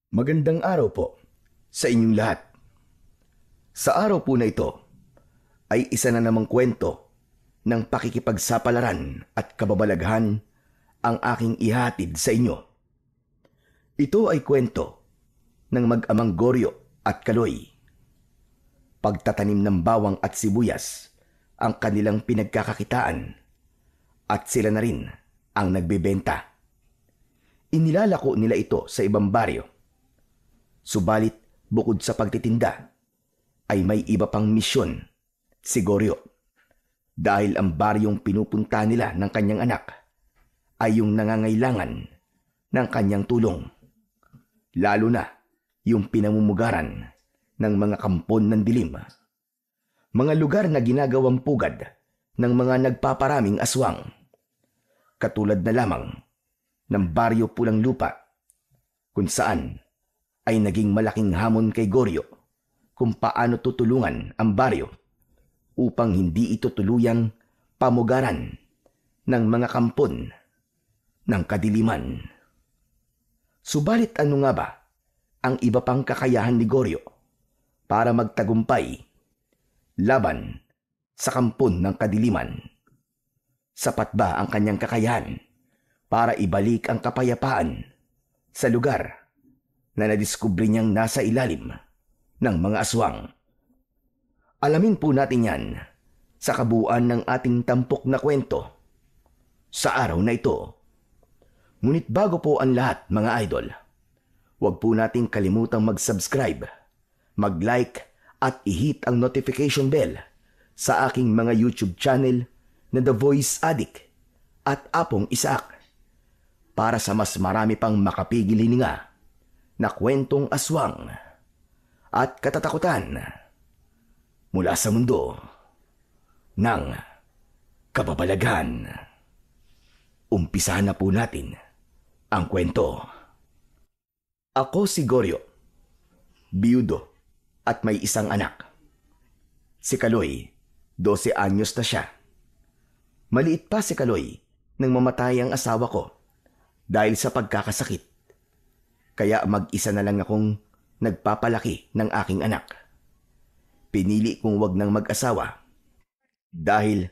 Magandang araw po sa inyong lahat. Sa araw po na ito ay isa na namang kwento ng pakikipagsapalaran at kababalaghan ang aking ihatid sa inyo. Ito ay kwento ng mag-amang Goryo at Kaloy. Pagtatanim ng bawang at sibuyas ang kanilang pinagkakakitaan at sila na rin ang nagbebenta. Inilalako nila ito sa ibang baryo. Subalit bukod sa pagtitinda, ay may iba pang misyon si Goryo. Dahil ang baryong pinupunta nila ng kanyang anak ay yung nangangailangan ng kanyang tulong. Lalo na yung pinamumugaran ng mga kampon ng dilim. Mga lugar na ginagawang pugad ng mga nagpaparaming aswang. Katulad na lamang ng baryo Pulang Lupa kung saan ay naging malaking hamon kay Goryo kung paano tutulungan ang baryo upang hindi ito tuluyang pamugaran ng mga kampon ng kadiliman. Subalit ano nga ba ang iba pang kakayahan ni Goryo para magtagumpay laban sa kampon ng kadiliman? Sapat ba ang kanyang kakayahan para ibalik ang kapayapaan sa lugar na nadiskubre niyang nasa ilalim ng mga aswang? Alamin po natin yan sa kabuuan ng ating tampok na kwento sa araw na ito. Ngunit bago po ang lahat, mga idol, huwag po nating kalimutang mag-subscribe, mag-like at i-hit ang notification bell sa aking mga YouTube channel na The Voice Addict at Apong Isaac para sa mas marami pang makapigil hininga na kwentong aswang at katatakutan mula sa mundo ng kababalaghan. Umpisahan na po natin ang kwento. Ako si Goryo, biyudo at may isang anak. Si Kaloy, 12 anyos na siya. Maliit pa si Kaloy nang mamatay ang asawa ko dahil sa pagkakasakit. Kaya mag-isa na lang akong nagpapalaki ng aking anak. Pinili kong wag nang mag-asawa dahil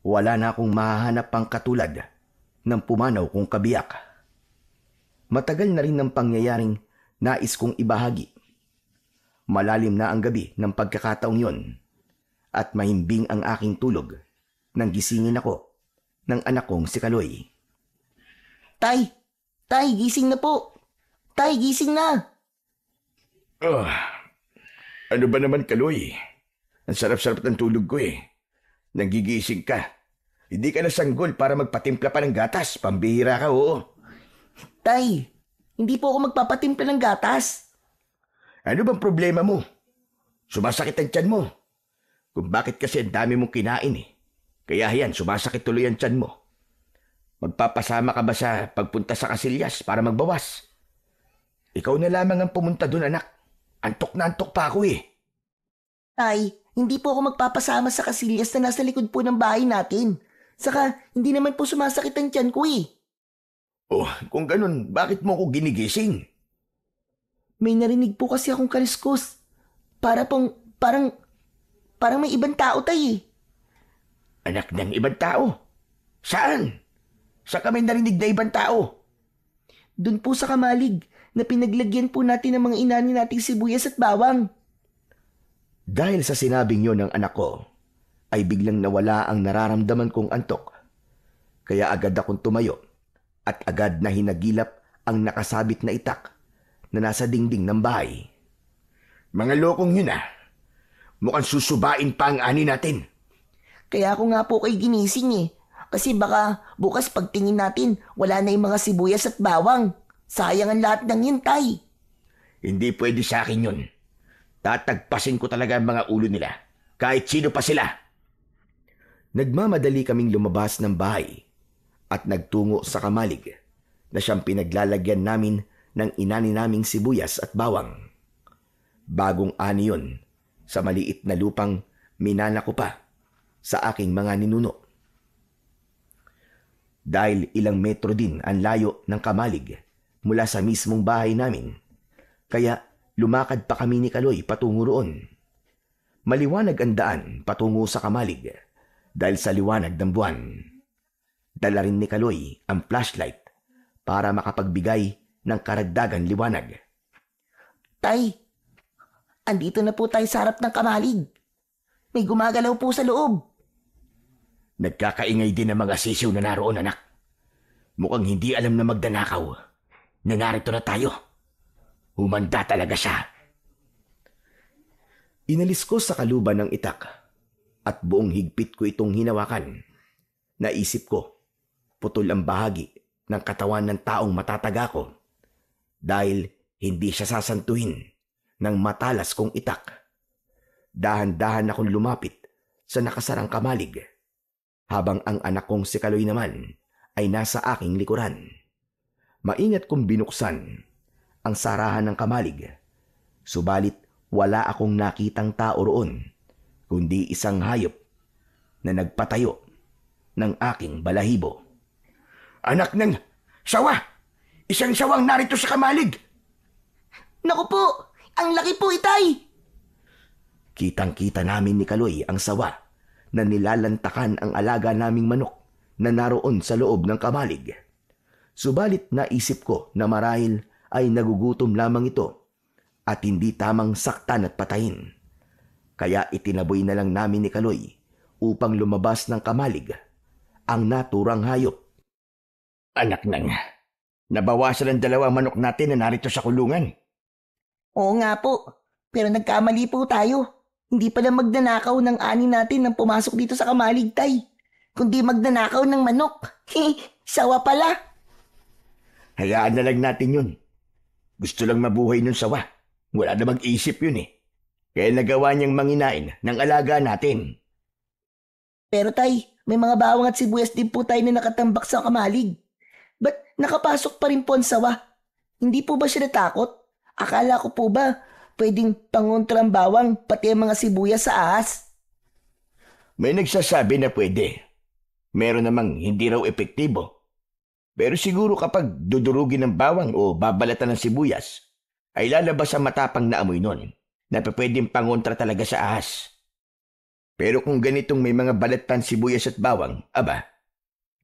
wala na akong mahahanap pang katulad ng pumanaw kong kabiyak. Matagal na rin ng pangyayaring nais kong ibahagi. Malalim na ang gabi ng pagkakataong yon at mahimbing ang aking tulog nang gisingin ako ng anak kong si Kaloy. Tay! Tay, gising na po! Tay, gising na! Ano ba naman, Kaloy? Ang sarap-sarap ng tulog ko eh. Nagigising ka. Hindi ka na sanggol para magpatimpla pa ng gatas. Pambihira ka, oo. Tay, hindi po ako magpapatimpla ng gatas. Ano bang problema mo? Sumasakit ang tiyan mo. Kung bakit kasi ang dami mong kinain eh. Kaya yan, sumasakit tuloy ang tiyan mo. Magpapasama ka ba sa pagpunta sa Casillas para magbawas? Ikaw na lamang ang pumunta doon, anak. Antok na antok pa ako eh. Tay, hindi po ako magpapasama sa Casillas na nasa likod po ng bahay natin. Saka, hindi naman po sumasakit ang tiyan ko eh. Oh, kung ganun, bakit mo ako ginigising? May narinig po kasi akong kaliskos. Parang may ibang tao, tay eh. Anak ng ibang tao? Saan? Sa kami narinig na ibang tao? Doon po sa Kamalig na pinaglagyan po natin ng mga inani nating sibuyas at bawang. Dahil sa sinabing yon ng anak ko, ay biglang nawala ang nararamdaman kong antok. Kaya agad akong tumayo at agad na hinagilap ang nakasabit na itak na nasa dingding ng bahay. Mga lokong yun ah. Mukhang susubain pa ang ani natin. Kaya ako nga po kay ginising eh. Kasi baka bukas pagtingin natin, wala na yung mga sibuyas at bawang. Sayang ang lahat ng yun, tay. Hindi pwede sa akin yun. Tatagpasin ko talaga ang mga ulo nila. Kahit sino pa sila. Nagmamadali kaming lumabas ng bahay at nagtungo sa Kamalig na siyang pinaglalagyan namin ng inani naming sibuyas at bawang. Bagong ani yun sa maliit na lupang minana ko pa sa aking mga ninuno. Dahil ilang metro din ang layo ng Kamalig mula sa mismong bahay namin, Kaya lumakad pa kami ni Kaloy patungo roon. Maliwanag ang daan patungo sa Kamalig dahil sa liwanag ng buwan. Dala rin ni Kaloy ang flashlight para makapagbigay ng karagdagan liwanag. Tay, andito na po tayo sa harap ng Kamalig. May gumagalaw po sa loob. Nagkakaingay din ang mga sisiw na naroon, anak. Mukhang hindi alam na magdanakaw na narito na tayo. Humanda talaga siya. Inalis ko sa kaluban ng itak at buong higpit ko itong hinawakan. Naisip ko, putol ang bahagi ng katawan ng taong matataga ko dahil hindi siya sasantuhin ng matalas kong itak. Dahan-dahan akong lumapit sa nakasarang Kamalig habang ang anak kong si Kaloy naman ay nasa aking likuran. Maingat kong binuksan ang sarahan ng Kamalig, subalit wala akong nakitang tao roon, kundi isang hayop na nagpatayo ng aking balahibo. Anak ng sawa! Isang sawang narito sa Kamalig! Naku po! Ang laki po, Itay! Kitang-kita namin ni Kaloy ang sawa na nilalantakan ang alaga naming manok na naroon sa loob ng Kamalig. Subalit naisip ko na marahil ay nagugutom lamang ito at hindi tamang saktan at patayin. Kaya itinaboy na lang namin ni Kaloy upang lumabas ng Kamalig ang naturang hayop. Anak nang, nabawasan ang dalawang manok natin na narito sa kulungan. Oo nga po, pero nagkamali po tayo. Hindi pala magnanakaw ng ani natin nang pumasok dito sa Kamalig, Tay. Kundi magnanakaw ng manok. Sawa pala. Hayaan na lang natin yun. Gusto lang mabuhay nun sawa. Wala na mag-isip yun eh. Kaya nagawa niyang manginain ng alaga natin. Pero Tay, may mga bawang at sibuyas din po tayo na nakatambak sa Kamalig. Ba't nakapasok pa rin po ang sawa? Hindi po ba siya natakot? Akala ko po ba pwedeng pangontra ang bawang pati ang mga sibuyas sa ahas? May nagsasabi na pwede. Meron namang hindi raw epektibo. Pero siguro kapag dudurugin ng bawang o babalatan ng sibuyas, ay lalabas ang matapang na amoy nun na pwedeng pangontra talaga sa ahas. Pero kung ganitong may mga balatan sibuyas at bawang, aba,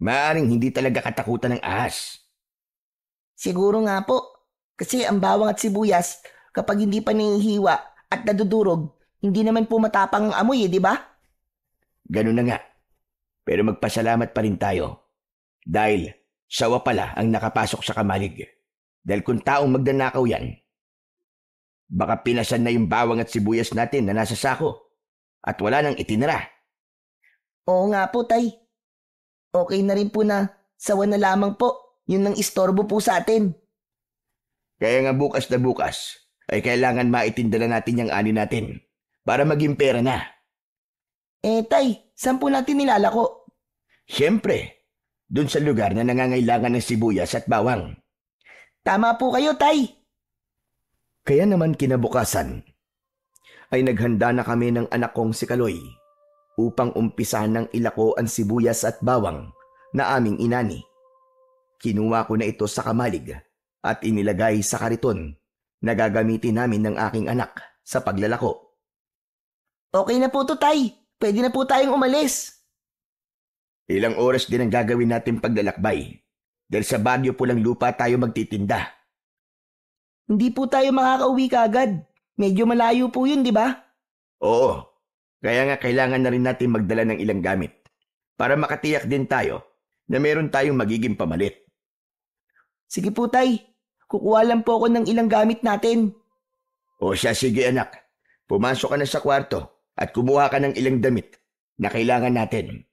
maaaring hindi talaga katakutan ng ahas. Siguro nga po. Kasi ang bawang at sibuyas, kapag hindi pa nahihiwa at nadudurog, hindi naman po matapang ang amoy di ba? Ganun na nga. Pero magpasalamat pa rin tayo. Dahil sawa pala ang nakapasok sa Kamalig. Dahil kung taong magnanakaw yan, baka pinasan na yung bawang at sibuyas natin na nasa sako at wala nang itinira. Oo nga po, Tay. Okay na rin po na sawa na lamang po. Yun ang istorbo po sa atin. Kaya nga bukas na bukas ay kailangan maitindala natin yung ani natin para maging pera na. Tay, saan po natin nilalako? Siyempre, dun sa lugar na nangangailangan ng sibuyas at bawang. Tama po kayo, Tay. Kaya naman kinabukasan ay naghanda na kami ng anak kong si Kaloy upang umpisahan ng ilako ang sibuyas at bawang na aming inani. Kinuha ko na ito sa Kamalig at inilagay sa kariton na gagamitin namin ng aking anak sa paglalako. Okay na po to, Tay. Pwede na po tayong umalis. Ilang oras din ang gagawin natin paglalakbay dahil sa Bagyo Pulang Lupa tayo magtitinda. Hindi po tayo makakauwi kaagad. Medyo malayo po yun, di ba? Oo, kaya nga kailangan na rin natin magdala ng ilang gamit para makatiyak din tayo na meron tayong magiging pamalit. Sige po, Tay. Kukuha lang po ako ng ilang gamit natin. O siya, sige anak. Pumasok ka na sa kwarto at kumuha ka ng ilang damit na kailangan natin.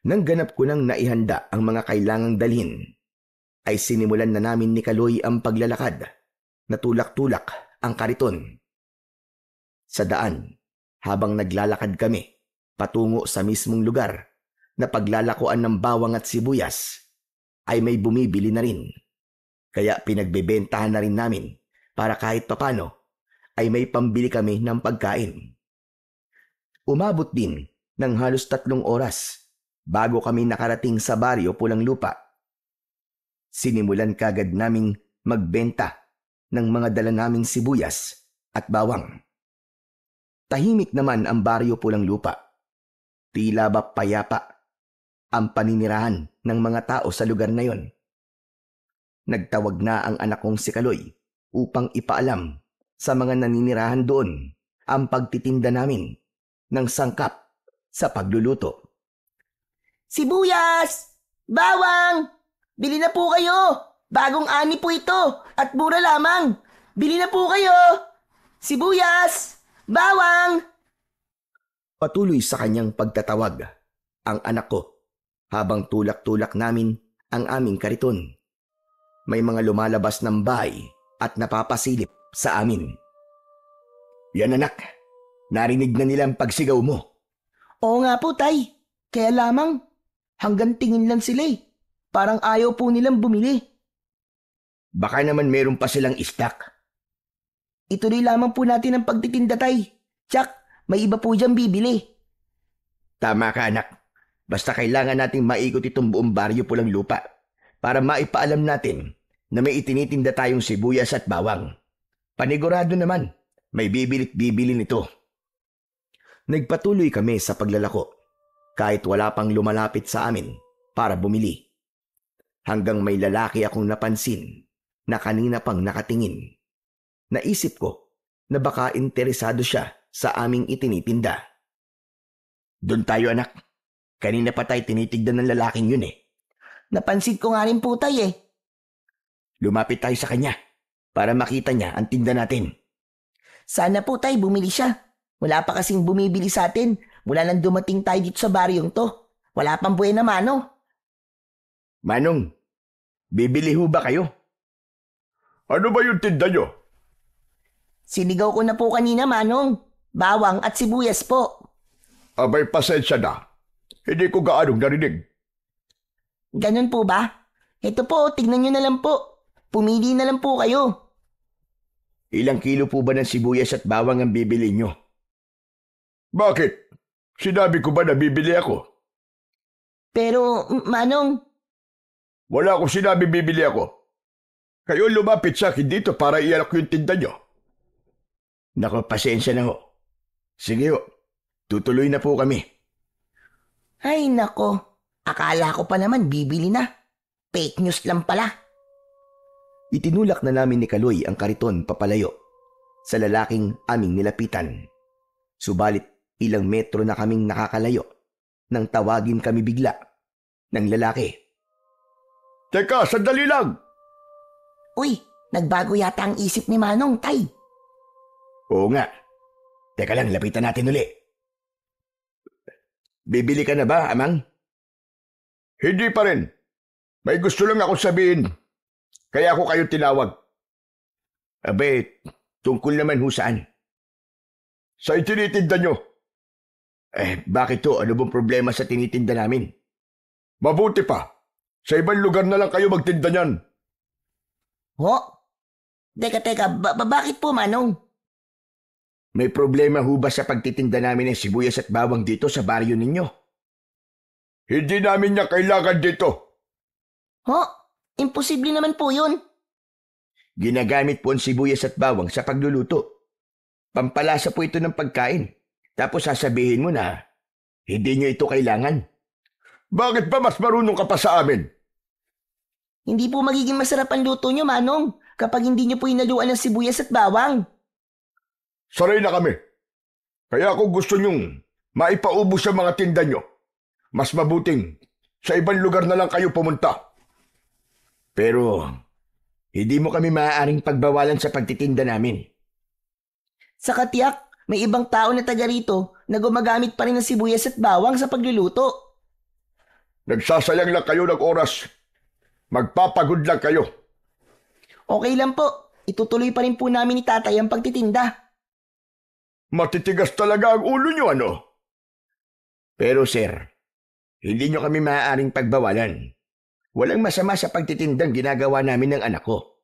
Nang ganap ko nang naihanda ang mga kailangang dalhin, ay sinimulan na namin ni Kaloy ang paglalakad na tulak-tulak ang kariton. Sa daan, habang naglalakad kami patungo sa mismong lugar na paglalakuan ng bawang at sibuyas, ay may bumibili na rin. Kaya pinagbebentahan na rin namin para kahit papano ay may pambili kami ng pagkain. Umabot din ng halos 3 oras bago kami nakarating sa Baryo Pulang Lupa. Sinimulan kagad naming magbenta ng mga dala naming sibuyas at bawang. Tahimik naman ang baryo Pulang Lupa. Tila ba payapa ang paninirahan ng mga tao sa lugar na yon. Nagtawag na ang anak kong si Kaloy upang ipaalam sa mga naninirahan doon ang pagtitinda namin ng sangkap sa pagluluto. Sibuyas! Bawang! Bili na po kayo! Bagong ani po ito at mura lamang! Bili na po kayo! Sibuyas! Bawang! Patuloy sa kanyang pagtatawag ang anak ko habang tulak-tulak namin ang aming kariton. May mga lumalabas ng bahay at napapasilip sa amin. Yan anak, narinig na nila ang pagsigaw mo. Oo nga po, tay. Kaya lamang, hanggang tingin lang sila eh. Parang ayaw po nilang bumili. Baka naman meron pa silang stock. Ituloy lamang po natin ang pagtitinda, tay. Tsak, may iba po dyan bibili. Tama ka anak. Basta kailangan nating maikot itong buong baryo Pulang Lupa para maipaalam natin na may itinitinda tayong sibuyas at bawang. Panigurado naman, may bibili't bibili nito. Nagpatuloy kami sa paglalako kahit wala pang lumalapit sa amin para bumili. Hanggang may lalaki akong napansin na kanina pang nakatingin. Naisip ko na baka interesado siya sa aming itinitinda. Doon tayo anak. Kanina pa tayo tinitignan ng lalaking yun eh. Napansin ko nga rin po, tay eh. Lumapit tayo sa kanya para makita niya ang tinda natin. Sana po, tay, bumili siya. Wala pa kasing bumibili sa atin mula nang dumating tayo dito sa baryong to. Wala pang buhay na mano. Manong, bibili ho ba kayo? Ano ba yung tinda nyo? Sinigaw ko na po kanina, manong. Bawang at sibuyas po. Abay, pasensya na. Hindi ko gaanong narinig. Ganun po ba? Ito po, tignan nyo na lang po. Pumili na lang po kayo. Ilang kilo po ba ng sibuyas at bawang ang bibili nyo? Bakit? Sinabi ko ba na bibili ako? Pero, manong, Wala akong sinabi bibili ako. Kayo lumapit sa akin dito para ialok yung tinda nyo. Nako, pasensya na ho. Sige ho, tutuloy na po kami. ay nako. Akala ko pa naman bibili na. Fake news lang pala. Itinulak na namin ni Kaloy ang kariton papalayo sa lalaking aming nilapitan. Subalit ilang metro na kaming nakakalayo nang tawagin kami bigla ng lalaki. Teka, sandali lang! Uy, nagbago yata ang isip ni Manong, tay. Oo nga. Teka lang, lapitan natin uli. Bibili ka na ba, amang? Hindi pa rin. May gusto lang ako sabihin. Kaya ako kayo tinawag. Abe, tungkol naman ho saan? Sa itinitinda nyo. Bakit to? Ano bang problema sa tinitinda namin? Mabuti pa. Sa ibang lugar na lang kayo magtinda niyan. Ho? Teka, bakit po, Manong? May problema ho ba sa pagtitinda namin ng sibuyas at bawang dito sa baryo ninyo? Hindi namin niya kailangan dito. Ho? Imposible naman po yun. Ginagamit po ang sibuyas at bawang sa pagluluto. Pampalasa po ito ng pagkain. Tapos sasabihin mo na hindi nyo ito kailangan. Bakit ba mas marunong ka pa sa amin? Hindi po magiging masarap ang luto nyo, Manong, kapag hindi nyo po inaluan ng sibuyas at bawang. Saray na kami. Kaya kung gusto nyong maipaubos sa mga tinda nyo, mas mabuting sa ibang lugar na lang kayo pumunta. Pero hindi mo kami maaaring pagbawalan sa pagtitinda namin. Sa katiyak, may ibang tao na taga rito na gumagamit pa rin ng sibuyas at bawang sa pagluluto. Nagsasayang lang kayo ng oras. Magpapagod lang kayo. Okay lang po. Itutuloy pa rin po namin ni tatay ang pagtitinda. Matitigas talaga ang ulo nyo, ano? Pero sir, hindi nyo kami maaaring pagbawalan. Walang masama sa pagtitindang ginagawa namin ng anak ko.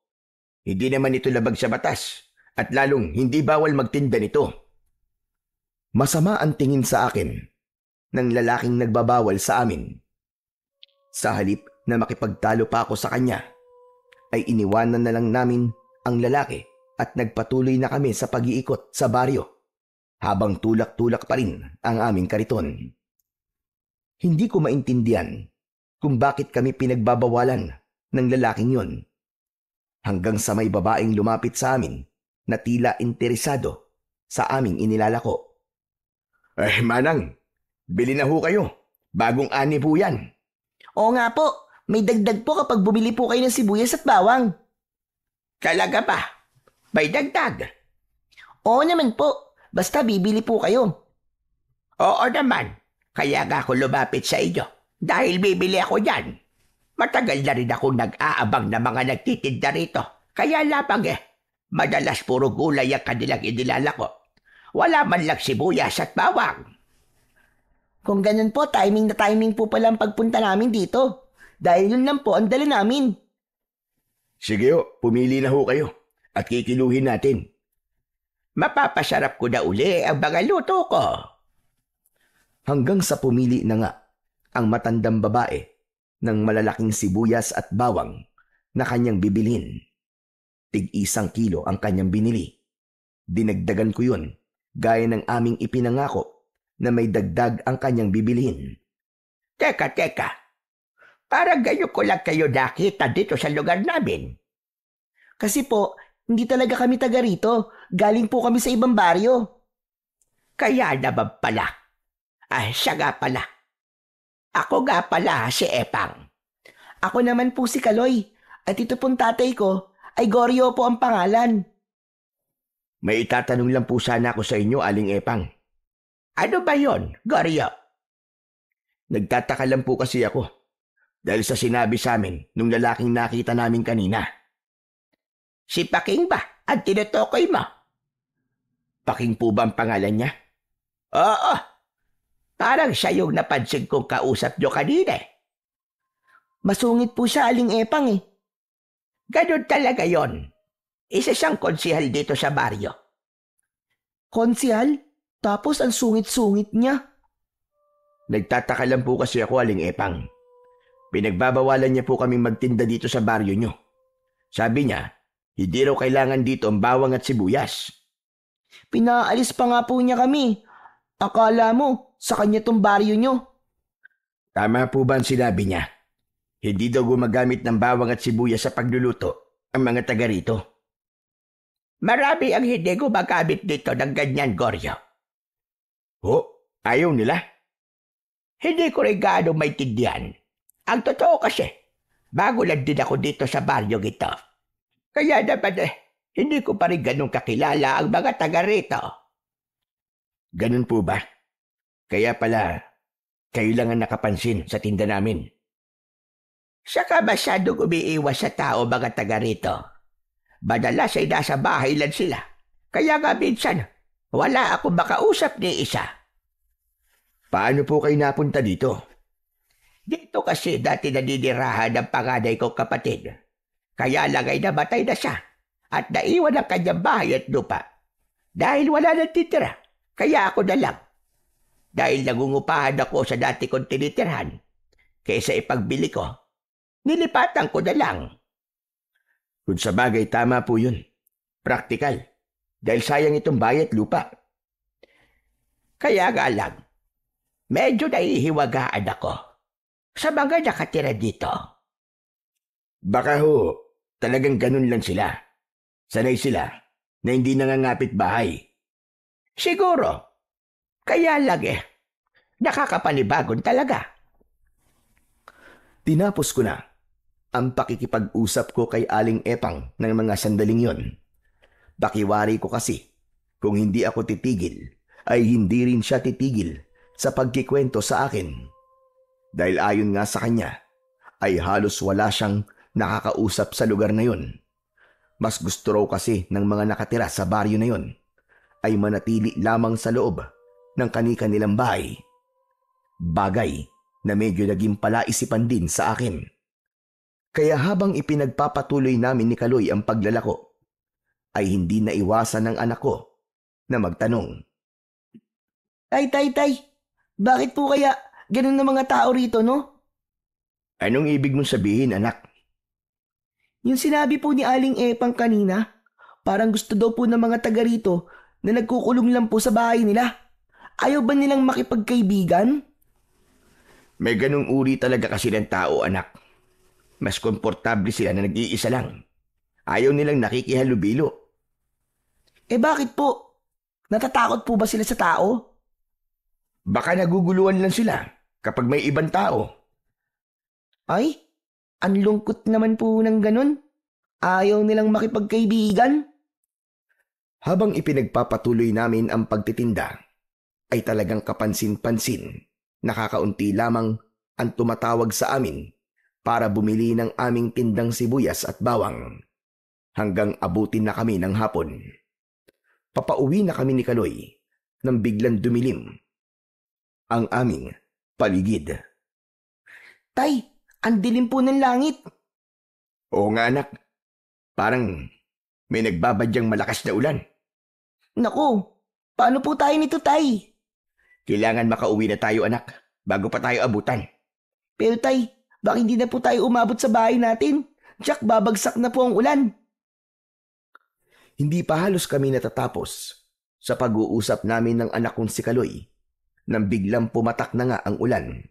Hindi naman ito labag sa batas at lalong hindi bawal magtinda nito. Masama ang tingin sa akin ng lalaking nagbabawal sa amin. Sa halip na makipagtalo pa ako sa kanya, ay iniwanan na lang namin ang lalaki at nagpatuloy na kami sa pag-iikot sa baryo habang tulak-tulak pa rin ang aming kariton. Hindi ko maintindihan kung bakit kami pinagbabawalan ng lalaking yon. Hanggang sa may babaeng lumapit sa amin na tila interesado sa aming inilalako. Manang, bili na ho kayo. Bagong ani po yan. Oo nga po, may dagdag po kapag bumili po kayo ng sibuyas at bawang. Talaga ba? May dagdag? Oo naman po, basta bibili po kayo. Oo naman. Kaya nga ako lumapit sa inyo. Dahil bibili ako yan. Matagal na rin akong nag-aabang na mga nagtitinda rito. Kaya lamang madalas puro gulay ang kanilang inilalako. Wala man lang sibuyas at bawang. Kung ganun po, timing na timing po pala ang pagpunta namin dito. Dahil yun lang po ang dala namin. Sige ho, pumili na ho kayo at kikiluhin natin. Mapapasarap ko na uli ang mga luto ko. Hanggang sa pumili na nga ang matandang babae ng malalaking sibuyas at bawang na kanyang bibilhin. Tig-1 kilo ang kanyang binili. Dinagdagan ko yun gaya ng aming ipinangako na may dagdag ang kanyang bibilhin. Teka. Parang ganyan ko lang kayo nakita dito sa lugar namin. Kasi po, hindi talaga kami taga rito. Galing po kami sa ibang baryo. Kaya naman pala. Siya nga pala. Ako nga pala si Epang. Ako naman po si Kaloy. At ito pong tatay ko ay Goryo po ang pangalan. May itatanong lang po sana ako sa inyo, Aling Epang. Ano ba yon, Goryo? Nagtataka lang po kasi ako dahil sa sinabi sa amin nung lalaking nakita namin kanina. Si Paking ba ang tinutukoy mo? Paking po ba ang pangalan niya? Oo. Parang siya yung napansin kong kausap nyo kanina. Masungit po siya, Aling Epang eh. Ganun talaga yon. Isa siyang konsihal dito sa baryo. Konsihal? Tapos ang sungit-sungit niya. Nagtataka lang po kasi ako, Aling Epang. Pinagbabawalan niya po kaming magtinda dito sa baryo niyo. Sabi niya, hindi raw kailangan dito ang bawang at sibuyas. Pinaalis pa nga po niya kami. Akala mo, sa kanya tong baryo nyo. Tama po ba ang sinabi niya? Hindi daw gumagamit ng bawang at sibuyas sa pagluluto ang mga taga rito. Marami ang hindi gumagamit dito ng ganyan, Goryo. Ayaw nila? Hindi ko rin gaano maintindihan. Ang totoo kasi, bago lang din ako dito sa baryo ito. Kaya naman hindi ko pa rin ganun kakilala ang mga taga rito. Ganun po ba? Kaya pala, kayo lang ang nakapansin sa tinda namin. Saka masyadong umiiwas sa tao mga taga rito. Madalas ay nasa bahay lang sila. Kaya nga minsan, wala akong makausap ni isa. Paano po kayo napunta dito? Dito kasi dati naninirahan ng panganay kong kapatid. Kaya lang ay namatay na siya at naiwan ang kanyang bahay at lupa. Dahil wala nang titira, kaya ako na lang. Dahil nangungupahan ako sa dati kong tinitirhan, kaysa ipagbili ko, nilipatan ko na lang. Kung sa bagay, tama po yun. Praktikal. Dahil sayang itong bayat lupa. Kaya nga lang, medyo nahihiwagaan ako sa mga nakatira dito. Baka talagang ganun lang sila. Sanay sila na hindi nangangapit bahay. Siguro. Kaya lang nakakapanibagon talaga. Tinapos ko na ang pakikipag-usap ko kay Aling Epang ng mga sandaling yon. Bakiwari ko kasi kung hindi ako titigil ay hindi rin siya titigil sa pagkikwento sa akin. Dahil ayon nga sa kanya ay halos wala siyang nakakausap sa lugar na yon. Mas gusto raw kasi ng mga nakatira sa baryo na yon ay manatili lamang sa loob ng kani-kanilang bahay. Bagay na medyo naging palaisipan din sa akin. Kaya habang ipinagpapatuloy namin ni Kaloy ang paglalako, ay hindi naiwasan ng anak ko na magtanong. Tay, bakit po kaya ganun na mga tao rito, no? Anong ibig mong sabihin, anak? Yung sinabi po ni Aling Epang kanina, parang gusto daw po ng mga taga rito na nagkukulong lang po sa bahay nila. Ayaw ba nilang makipagkaibigan? May ganung uri talaga kasi ng tao, anak. Mas komportable sila na nag-iisa lang. Ayaw nilang nakikihalubilo. Bakit po? Natatakot po ba sila sa tao? Baka naguguluhan lang sila kapag may ibang tao. Ay, ang lungkot naman po ng ganun. Ayaw nilang makipagkaibigan. Habang ipinagpapatuloy namin ang pagtitinda, ay talagang kapansin-pansin, nakakaunti lamang ang tumatawag sa amin para bumili ng aming tindang sibuyas at bawang. Hanggang abutin na kami ng hapon. Papauwi na kami ni Kaloy nang biglang dumilim ang aming paligid. Tay, ang dilim po ng langit. Oo nga, anak. Parang may nagbabadyang malakas na ulan. Naku, paano po tayo nito, Tay? Kailangan makauwi na tayo, anak, bago pa tayo abutan. Pero Tay, baka hindi na po tayo umabot sa bahay natin. Jack, babagsak na po ang ulan. Hindi pa halos kami natatapos sa pag-uusap namin ng anak kong si Kaloy nang biglang pumatak na nga ang ulan.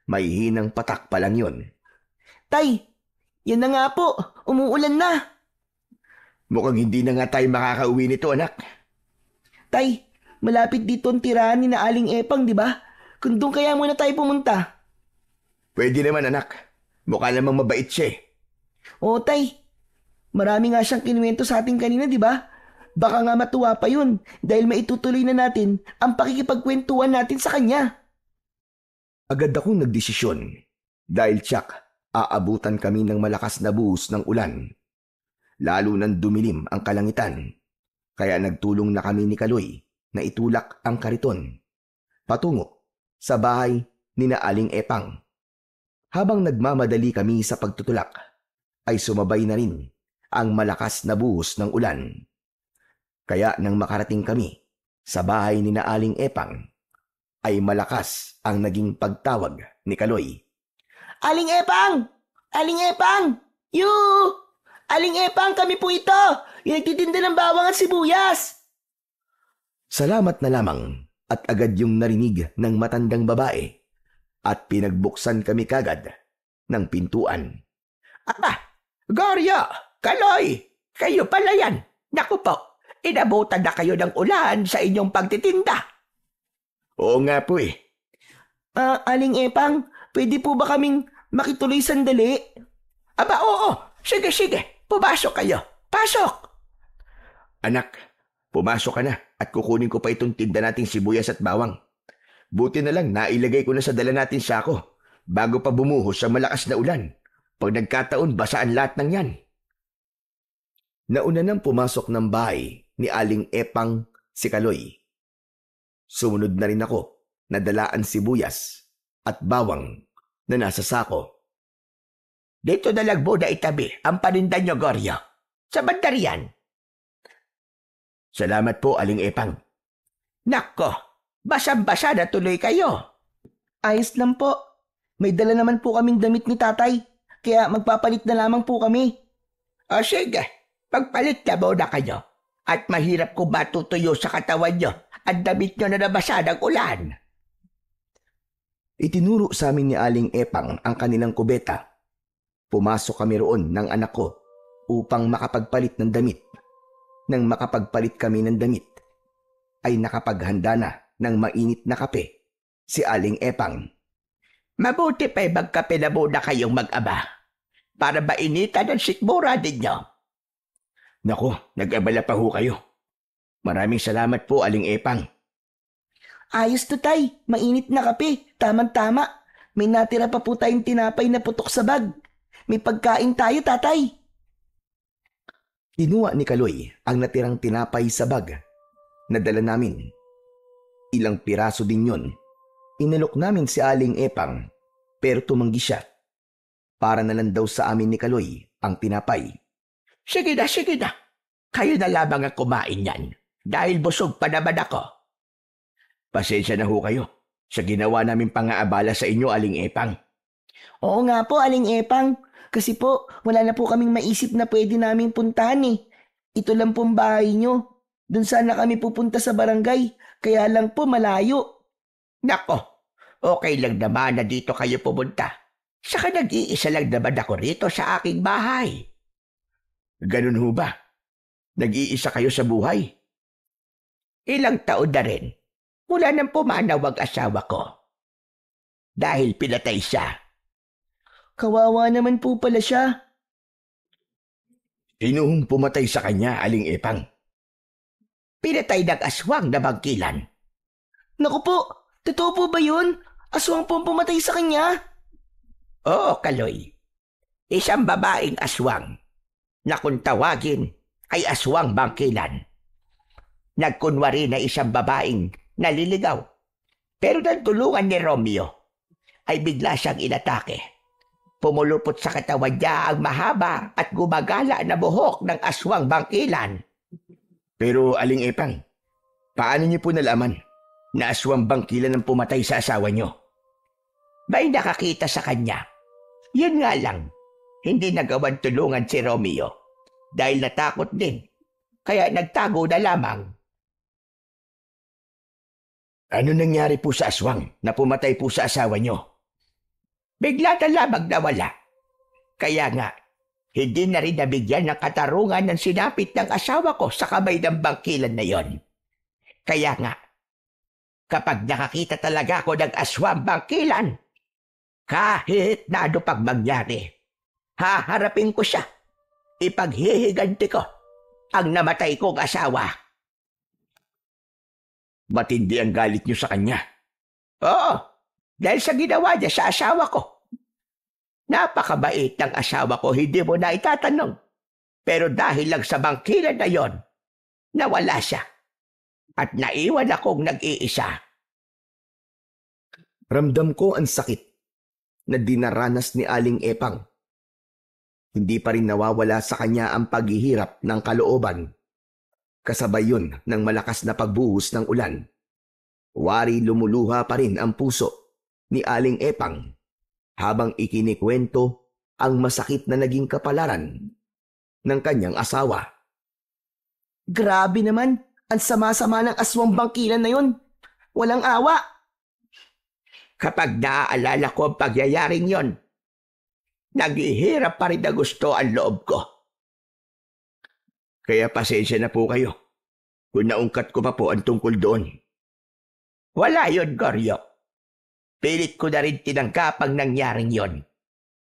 May hinang patak pa lang yun. Tay, yan na nga po, umuulan na. Mukhang hindi na nga tayo makakauwi nito, anak. Tay, malapit dito ang tirahan ni na Aling Epang, di ba? Kung doon kaya muna tayo pumunta. Pwede naman, anak. Mukha namang mabait siya eh. Oo, Tay. Marami nga siyang kinuwento sa atin kanina, di ba? Baka nga matuwa pa yun dahil maitutuloy na natin ang pakikipagkwentuhan natin sa kanya. Agad akong nagdesisyon dahil tiyak aabutan kami ng malakas na buhos ng ulan. Lalo nang dumilim ang kalangitan. Kaya nagtulong na kami ni Kaloy na itulak ang kariton patungo sa bahay ni na Aling Epang. Habang nagmamadali kami sa pagtutulak, ay sumabay na rin ang malakas na buhos ng ulan. Kaya nang makarating kami sa bahay ni na Aling Epang, ay malakas ang naging pagtawag ni Kaloy. Aling Epang! Aling Epang! Yoo! Aling Epang, kami po ito! Yung nagtitinda ng bawang at sibuyas! Salamat na lamang at agad yung narinig ng matandang babae at pinagbuksan kami kagad ng pintuan. Aba, Goryo, Kaloy, kayo pala yan. Naku po, inabutan na kayo ng ulan sa inyong pagtitinda. Oo nga po eh. Aling Epang, pwede po ba kaming makituloy sandali? Aba, oo. Sige, pumasok kayo. Pasok! Anak, pumasok ka na at kukunin ko pa itong tinda nating sibuyas at bawang. Buti na lang nailagay ko na sa dala natin sako bago pa bumuhos sa malakas na ulan. Pag nagkataon, basaan lahat ng yan. Nauna nang pumasok ng bahay ni Aling Epang si Kaloy. Sumunod na rin ako na dalaan sibuyas at bawang na nasa sako. Dito na lang muna itabi ang paninda nyo, Goryo. Sa bandarian. Salamat po, Aling Epang. Nako, basang-basa na tuloy kayo. Ayos lang po. May dala naman po kaming damit ni tatay. Kaya magpapalit na lamang po kami. O sige, pagpalit na muna kayo. At mahirap kung matutuyo sa katawan nyo ang damit nyo na nabasa ng ulan. Itinuro sa amin ni Aling Epang ang kanilang kubeta. Pumasok kami roon ng anak ko upang makapagpalit ng damit. Nang makapagpalit kami ng damit, ay nakapaghanda na ng mainit na kape si Aling Epang. Mabuti pa'y magkape na muna kayong mag-aba para mainitan ang sikmura ninyo. Naku, nag-abala pa ho kayo. Maraming salamat po, Aling Epang. Ayos to, tay. Mainit na kape. Tama-tama. May natira pa po tayong tinapay na putok sa bag. May pagkain tayo, tatay. Kinuha ni Kaloy ang natirang tinapay sa bag na dala namin. Ilang piraso din yon. Inalok namin si Aling Epang pero tumanggi siya. Para na lang daw sa amin ni Kaloy ang tinapay. Sige na. Kayo na lamang ang kumain yan dahil busog pa naman ako. Pasensya na ho kayo sa ginawa namin pang-aabala sa inyo, Aling Epang. Oo nga po, Aling Epang. Kasi po, wala na po kaming maisip na pwede naming puntahan eh. Ito lang pong bahay nyo. Doon sana kami pupunta sa barangay. Kaya lang po malayo. Nako, okay lang naman na dito kayo pumunta. Saka nag-iisa lang naman ako rito sa aking bahay. Ganun ho ba? Nag-iisa kayo sa buhay? Ilang taon na rin, mula nang pumanaw ang asawa ko. Dahil pinatay siya. Kawawa naman po pala siya. Sino hong pumatay sa kanya, Aling Epang? Pinatay ng aswang na bangkilan. Naku po, totoo po ba yun? Aswang po ang pumatay sa kanya? Oo, Kaloy. Isang babaeng aswang na kung tawagin ay aswang bangkilan. Nagkunwari na isang babaeng naliligaw. Pero nang tulungan ni Romeo, ay bigla siyang inatake. Pumulupot sa katawan niya ang mahaba at gumagala na buhok ng aswang bangkilan. Pero Aling Epang, paano niyo po nalaman na aswang bangkilan ang pumatay sa asawa niyo? May nakakita sa kanya. Yun nga lang, hindi nagawan tulungan si Romeo dahil natakot din. Kaya nagtago na lamang. Ano nangyari po sa aswang na pumatay po sa asawa niyo? Bigla na lamang nawala. Kaya nga, hindi na rin nabigyan ng katarungan ng sinapit ng asawa ko sa kamay ng bangkilan na yon. Kaya nga, kapag nakakita talaga ako ng aswang bangkilan, kahit na ano pang mangyari, haharapin ko siya. Ipaghihiganti ko ang namatay kong asawa. Matindi ang galit niyo sa kanya. Oo, dahil sa ginawa niya sa asawa ko. Napakabait ng asawa ko, hindi mo na itatanong. Pero dahil lang sa bangkilan na yon, nawala siya. At naiwan akong nag-iisa. Ramdam ko ang sakit na dinaranas ni Aling Epang. Hindi pa rin nawawala sa kanya ang paghihirap ng kalooban. Kasabay yun ng malakas na pagbuhos ng ulan. Wari lumuluha pa rin ang puso ni Aling Epang habang ikinikwento ang masakit na naging kapalaran ng kanyang asawa. Grabe naman, ang sama-sama ng aswang bangkilan na yun. Walang awa. Kapag naaalala ko ang pagyayaring yon, naghihirap pa rin na gusto ang loob ko. Kaya pasensya na po kayo kung naungkat ko pa po ang tungkol doon. Wala yon, Goryo. Pilit ko na rin tinanggap ang nangyaring yon.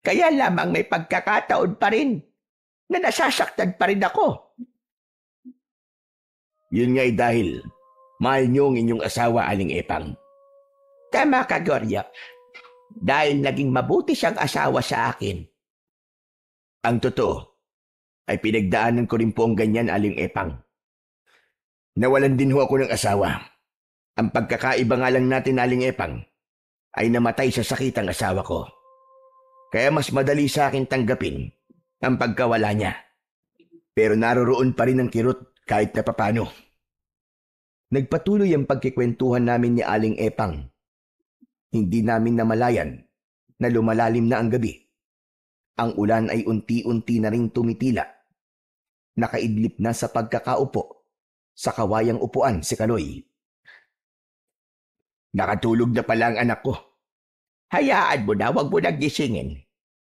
Kaya lamang may pagkakataon pa rin na nasasaktan pa rin ako. Yun nga'y dahil mahal niyo ang inyong asawa, Aling Epang. Tama ka, Goryo. Dahil naging mabuti siyang asawa sa akin. Ang totoo ay pinagdaanan ko rin po ang ganyan, Aling Epang. Nawalan din ho ako ng asawa. Ang pagkakaiba nga lang natin, Aling Epang, ay namatay sa sakit ang asawa ko. Kaya mas madali sa akin tanggapin ang pagkawala niya. Pero naroroon pa rin ang kirot kahit na papano. Nagpatuloy ang pagkikwentuhan namin ni Aling Epang. Hindi namin namalayan na lumalalim na ang gabi. Ang ulan ay unti-unti na ring tumitila. Nakaidlip na sa pagkakaupo sa kawayang upuan si Kaloy. Nakatulog na pala ang anak ko. Hayaan mo na, huwag mo nang gisingin.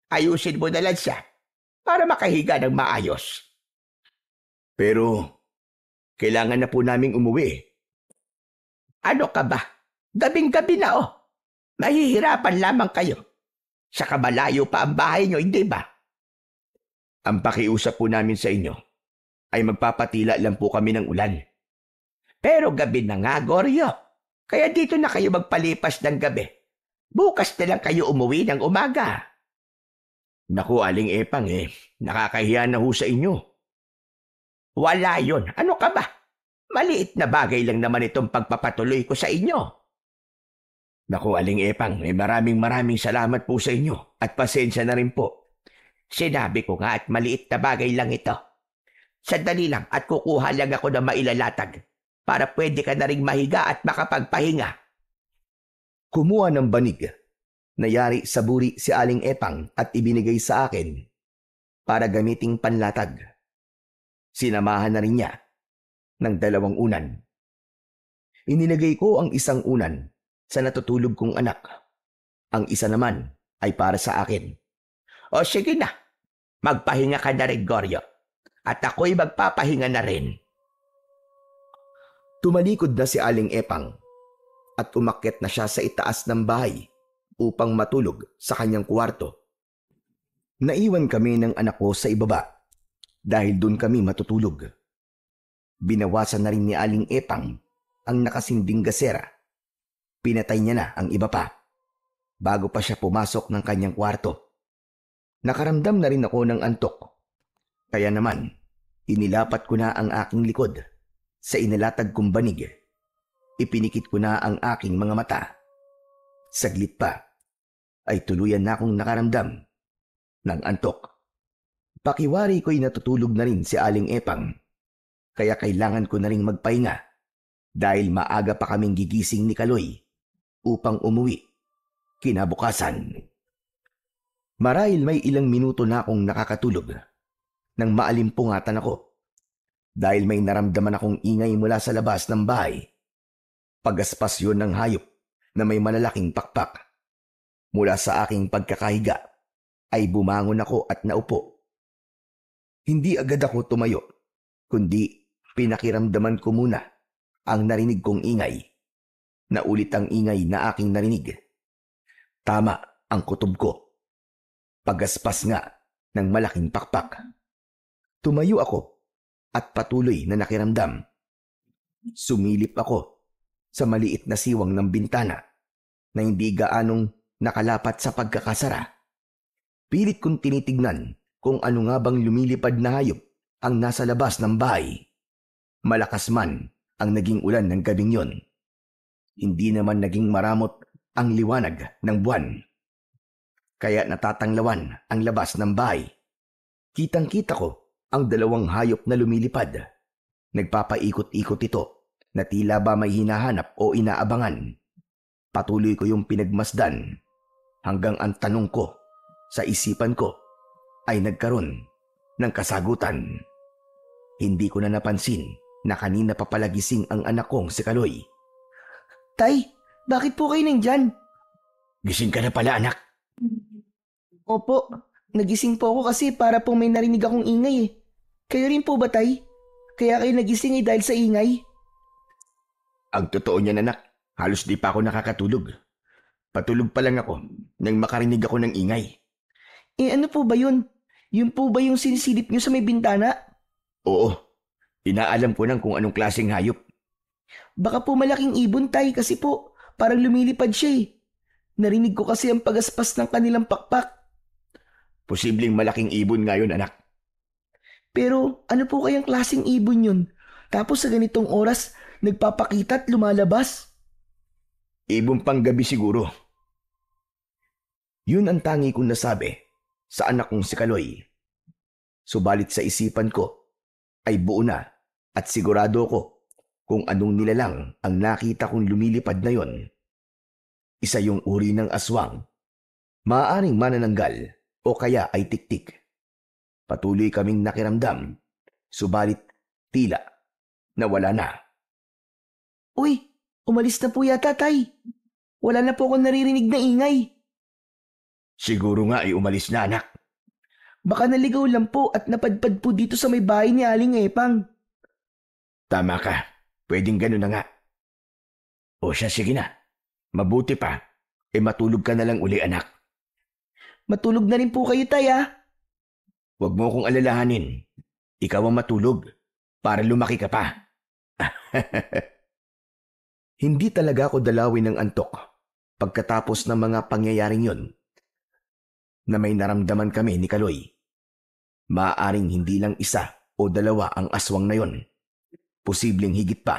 Ayusin mo na lang siya para makahiga ng maayos. Pero kailangan na po naming umuwi. Ano ka ba? Gabing-gabi na oh. Mahihirapan lamang kayo. Saka malayo pa ang bahay nyo, hindi ba? Ang pakiusap po namin sa inyo ay magpapatila lang po kami ng ulan. Pero gabi na nga, Goryo. Kaya dito na kayo magpalipas ng gabi. Bukas na lang kayo umuwi ng umaga. Naku, Aling Epang nakakahiya na ho sa inyo. Wala yon. Ano ka ba? Maliit na bagay lang naman itong pagpapatuloy ko sa inyo. Naku, Aling Epang, maraming salamat po sa inyo at pasensya na rin po. Sinabi ko nga at maliit na bagay lang ito. Sandali lang at kukuha lang ako ng mailalatag para pwede ka na ring mahiga at makapagpahinga. Kumuha ng banig Nayari sa buri si Aling Epang at ibinigay sa akin para gamiting panlatag. Sinamahan na rin niya ng 2 unan. Inilagay ko ang isang unan sa natutulog kong anak. Ang isa naman ay para sa akin. O sige na, magpahinga ka na rin, Goryo. At ako'y magpapahinga na rin. Tumalikod na si Aling Epang at umakyat na siya sa itaas ng bahay upang matulog sa kanyang kwarto. Naiwan kami ng anak ko sa ibaba dahil doon kami matutulog. Binawasan na rin ni Aling Epang ang nakasinding gasera. Pinatay niya na ang iba pa bago pa siya pumasok ng kanyang kwarto. Nakaramdam na rin ako ng antok. Kaya naman, inilapat ko na ang aking likod sa inalatag kong banig. Ipinikit ko na ang aking mga mata. Saglit pa, ay tuluyan na akong nakaramdam ng antok. Pakiwari ko'y natutulog na rin si Aling Epang, kaya kailangan ko na rin magpahinga dahil maaga pa kaming gigising ni Kaloy upang umuwi kinabukasan. Marahil may ilang minuto na akong nakakatulog nang maalimpungatan ako dahil may naramdaman akong ingay mula sa labas ng bahay. Pagaspas yun ng hayop na may malalaking pakpak. Mula sa aking pagkakahiga ay bumangon ako at naupo. Hindi agad ako tumayo, kundi pinakiramdaman ko muna ang narinig kong ingay. Naulit ang ingay na aking narinig. Tama ang kutob ko. Pagaspas nga ng malaking pakpak. Tumayo ako at patuloy na nakiramdam. Sumilip ako sa maliit na siwang ng bintana na hindi gaanong nakalapat sa pagkakasara. Pilit kong tinitignan kung ano nga bang lumilipad na hayop ang nasa labas ng bahay. Malakas man ang naging ulan ng gabing yon. Hindi naman naging maramot ang liwanag ng buwan. Kaya natatanglawan ang labas ng bahay. Kitang-kita ko ang 2 hayop na lumilipad. Nagpapaikot-ikot ito na tila ba may hinahanap o inaabangan. Patuloy ko yung pinagmasdan hanggang ang tanong ko sa isipan ko ay nagkaroon ng kasagutan. Hindi ko na napansin na kanina pa pala gising ang anak kong si Kaloy. Tay, bakit po kayo nandyan? Gising ka na pala, anak. Opo, nagising po ako kasi para po may narinig akong ingay eh. Kayo rin po ba, Tay? Kaya kayo nagising eh dahil sa ingay? Ang totoo niyan, anak, halos di pa ako nakakatulog. Patulog pa lang ako nang makarinig ako ng ingay. Eh ano po ba yun? Yun po ba yung sinisilip nyo sa may bintana? Oo, inaalam ko nang kung anong klaseng hayop. Baka po malaking ibon, Tay, kasi po parang lumilipad siya eh. Narinig ko kasi ang pagaspas ng kanilang pakpak. Posibleng malaking ibon nga yun, anak. Pero ano po kayang klaseng ibon yun? Tapos sa ganitong oras, nagpapakita at lumalabas? Ibon pang gabi siguro. Yun ang tangi kong nasabi sa anak kong si Kaloy. Subalit sa isipan ko ay buo na at sigurado ko kung anong nilalang ang nakita kong lumilipad na yon. Isa yung uri ng aswang, maaaring manananggal o kaya ay tiktik. Patuloy kaming nakiramdam, subalit tila nawala na. Uy, umalis na po yata, Tay. Wala na po akong naririnig na ingay. Siguro nga ay umalis na, anak. Baka naligaw lang po at napadpad po dito sa may bahay ni Aling Epang. Tama ka. Pwedeng gano'n na nga. O siya, sige na. Mabuti pa. Matulog ka na lang uli, anak. Matulog na rin po kayo, Tay, ah. Huwag mo akong alalahanin. Ikaw ang matulog para lumaki ka pa. Hindi talaga ako dalawin ng antok pagkatapos ng mga pangyayaring yon na may naramdaman kami ni Kaloy. Maaaring hindi lang 1 o 2 ang aswang na yon. Posibleng higit pa.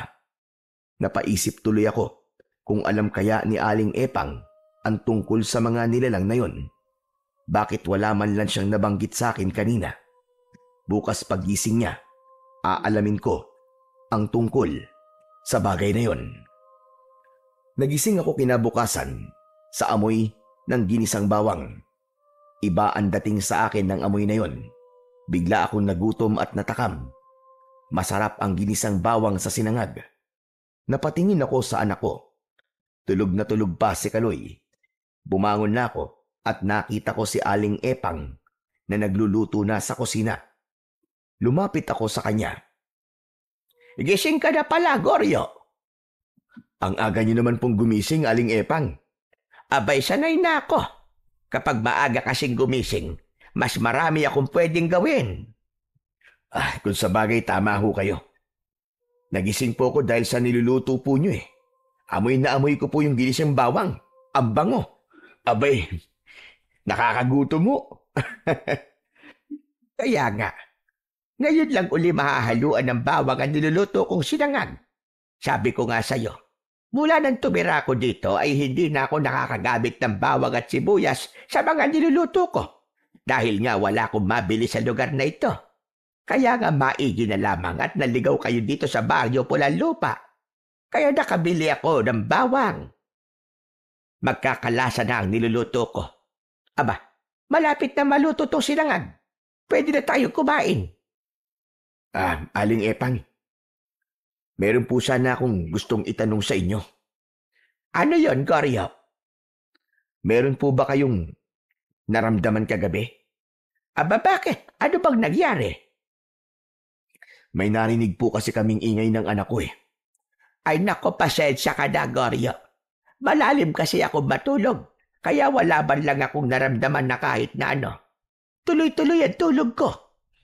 Napaisip tuloy ako kung alam kaya ni Aling Epang ang tungkol sa mga nilalang na yon. Bakit wala man lang siyang nabanggit sa akin kanina? Bukas pagising niya, aalamin ko ang tungkol sa bagay na yon. Nagising ako kinabukasan sa amoy ng ginisang bawang. Iba ang dating sa akin ng amoy na yon. Bigla akong nagutom at natakam. Masarap ang ginisang bawang sa sinangag. Napatingin ako sa anak ko. Tulog na tulog pa si Kaloy. Bumangon na ako at nakita ko si Aling Epang na nagluluto na sa kusina. Lumapit ako sa kanya. Gising ka na pala, Goryo. Ang aga niyo naman pong gumising, Aling Epang. Abay, sanay na ako. Kapag maaga kasing gumising, mas marami akong pwedeng gawin. Kung sa bagay tama ho kayo. Nagising po ako dahil sa niluluto po niyo eh. Amoy na amoy ko po yung ginisang bawang. Ang bango. Abay, nakakagutom mo. Kaya nga, ngayon lang uli mahahaluan ng bawang ang niluluto kong sinangag. Sabi ko nga sa'yo, mula nang tumira ko dito ay hindi na ako nakakagamit ng bawang at sibuyas sa mga niluluto ko. Dahil nga wala akong mabili sa lugar na ito. Kaya nga maigi na lamang at naligaw kayo dito sa baryo Pulanlupa. Kaya nakabili ako ng bawang. Magkakalasa na ang niluluto ko. Aba, malapit na maluto tong sinangag. Pwede na tayo kumain. Aling Epang, meron po sana akong gustong itanong sa inyo. Ano yon, Goryo? Meron po ba kayong naramdaman kagabi? Aba, bakit? Ano bang nangyari? May narinig po kasi kaming ingay ng anak ko eh. Ay nako, pasensya ka na, Goryo. Malalim kasi ako matulog, kaya wala man lang akong naramdaman na kahit na ano. Tuloy-tuloy ang tulog ko.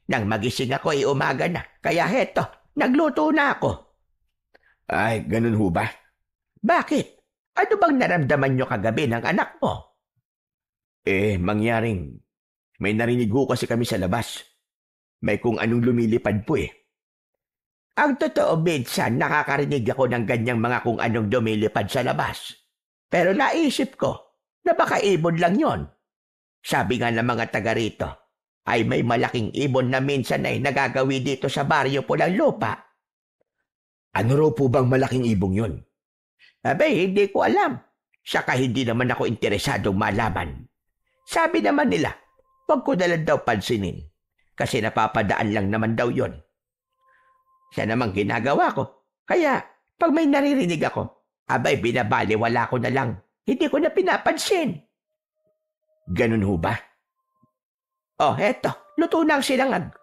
Nang magising ako ay umaga na, kaya heto, nagluto na ako. Ay, ganun ho ba? Bakit? Ano bang naramdaman nyo kagabi ng anak mo? Mangyaring may narinig ho kasi kami sa labas. May kung anong lumilipad po eh. Ang totoo, minsan nakakarinig ako ng ganyang mga kung anong lumilipad sa labas. Pero naisip ko na baka ibon lang yon. Sabi nga ng mga taga rito, ay may malaking ibon na minsan ay nagagawi dito sa baryo Pulanlupa. Ano raw po bang malaking ibong yon? Abay, hindi ko alam. Saka hindi naman ako interesadong malaman. Sabi naman nila, wag ko na lang daw pansinin. Kasi napapadaan lang naman daw yon. Siya namang ginagawa ko. Kaya, pag may naririnig ako, abay, binabaliwala ko na lang. Hindi ko na pinapansin. Ganun ho ba? Oh, heto, luto na ang sinangag.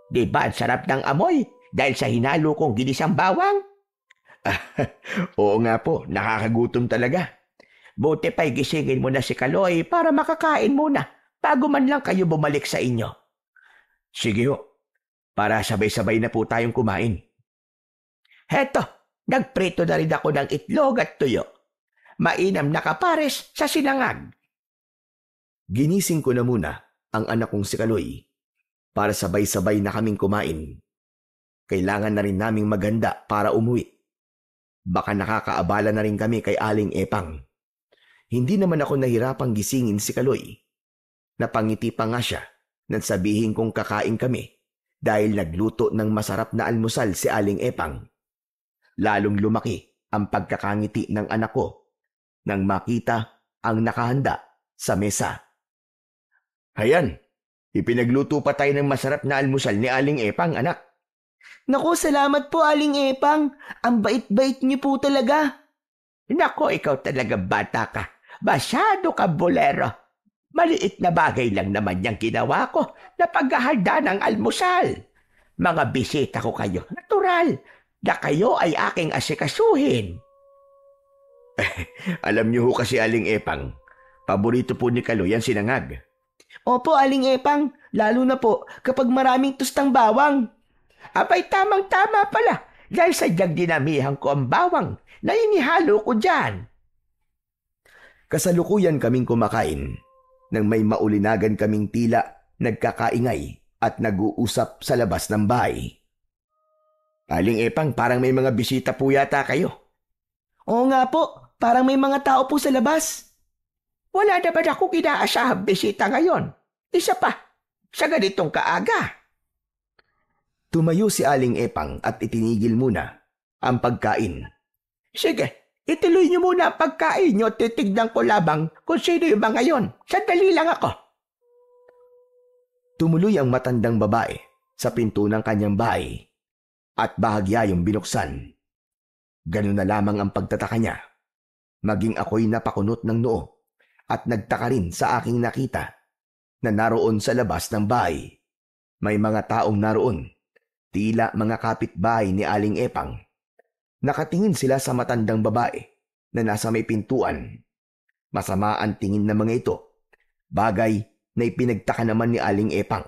Di ba ang sarap ng amoy dahil sa hinalo kong ginisang bawang? Oo nga po, nakakagutom talaga. Buti pa'y gisingin mo na si Kaloy para makakain muna bago man lang kayo bumalik sa inyo. Sige ho, para sabay-sabay na po tayong kumain. Heto, nagprito na rin ako ng itlog at tuyo. Mainam na kapares sa sinangag. Ginising ko na muna ang anak kong si Kaloy para sabay-sabay na kaming kumain. Kailangan na rin naming maghanda para umuwi. Baka nakakaabala na rin kami kay Aling Epang. Hindi naman ako nahirapang gisingin si Kaloy. Napangiti pa nga siya nang sabihin kong kakain kami dahil nagluto ng masarap na almusal si Aling Epang. Lalong lumaki ang pagkakangiti ng anak ko nang makita ang nakahanda sa mesa. Hayan, ipinagluto pa tayo ng masarap na almusal ni Aling Epang, anak. Naku, salamat po, Aling Epang. Ang bait-bait niyo po talaga. Nako, ikaw talaga bata ka. Masyado ka bolero. Maliit na bagay lang naman yung ginawa ko na paghahanda ng almusal. Mga bisita ko kayo, natural, na kayo ay aking asikasuhin. Alam niyo ho kasi, Aling Epang, paborito po ni Kaloy ang sinangag. Opo, Aling Epang, lalo na po kapag maraming tustang bawang. Abay, tamang-tama pala, dahil sadyang dinamihan ko ang bawang na inihalo ko dyan. Kasalukuyan kaming kumakain nang may maulinagan kaming tila nagkakaingay at nag-uusap sa labas ng bahay. Aling Epang, parang may mga bisita po yata kayo. Oo nga po, parang may mga tao po sa labas. Wala naman ako inaasahang bisita ngayon. Isa pa, sa ganitong kaaga. Tumayo si Aling Epang at itinigil muna ang pagkain. Sige, Ituloy niyo muna ang pagkain niyo at titignan ko labang kung sino yung mga yon. Sandali lang ako. Tumuloy ang matandang babae sa pinto ng kanyang bahay at bahagya yung binuksan. Ganun na lamang ang pagtataka niya. Maging ako'y napakunot ng noo at nagtaka rin sa aking nakita na naroon sa labas ng bahay. May mga taong naroon, tila mga kapitbahay ni Aling Epang. Nakatingin sila sa matandang babae na nasa may pintuan. Masama ang tingin ng mga ito, bagay na ipinagtaka naman ni Aling Epang.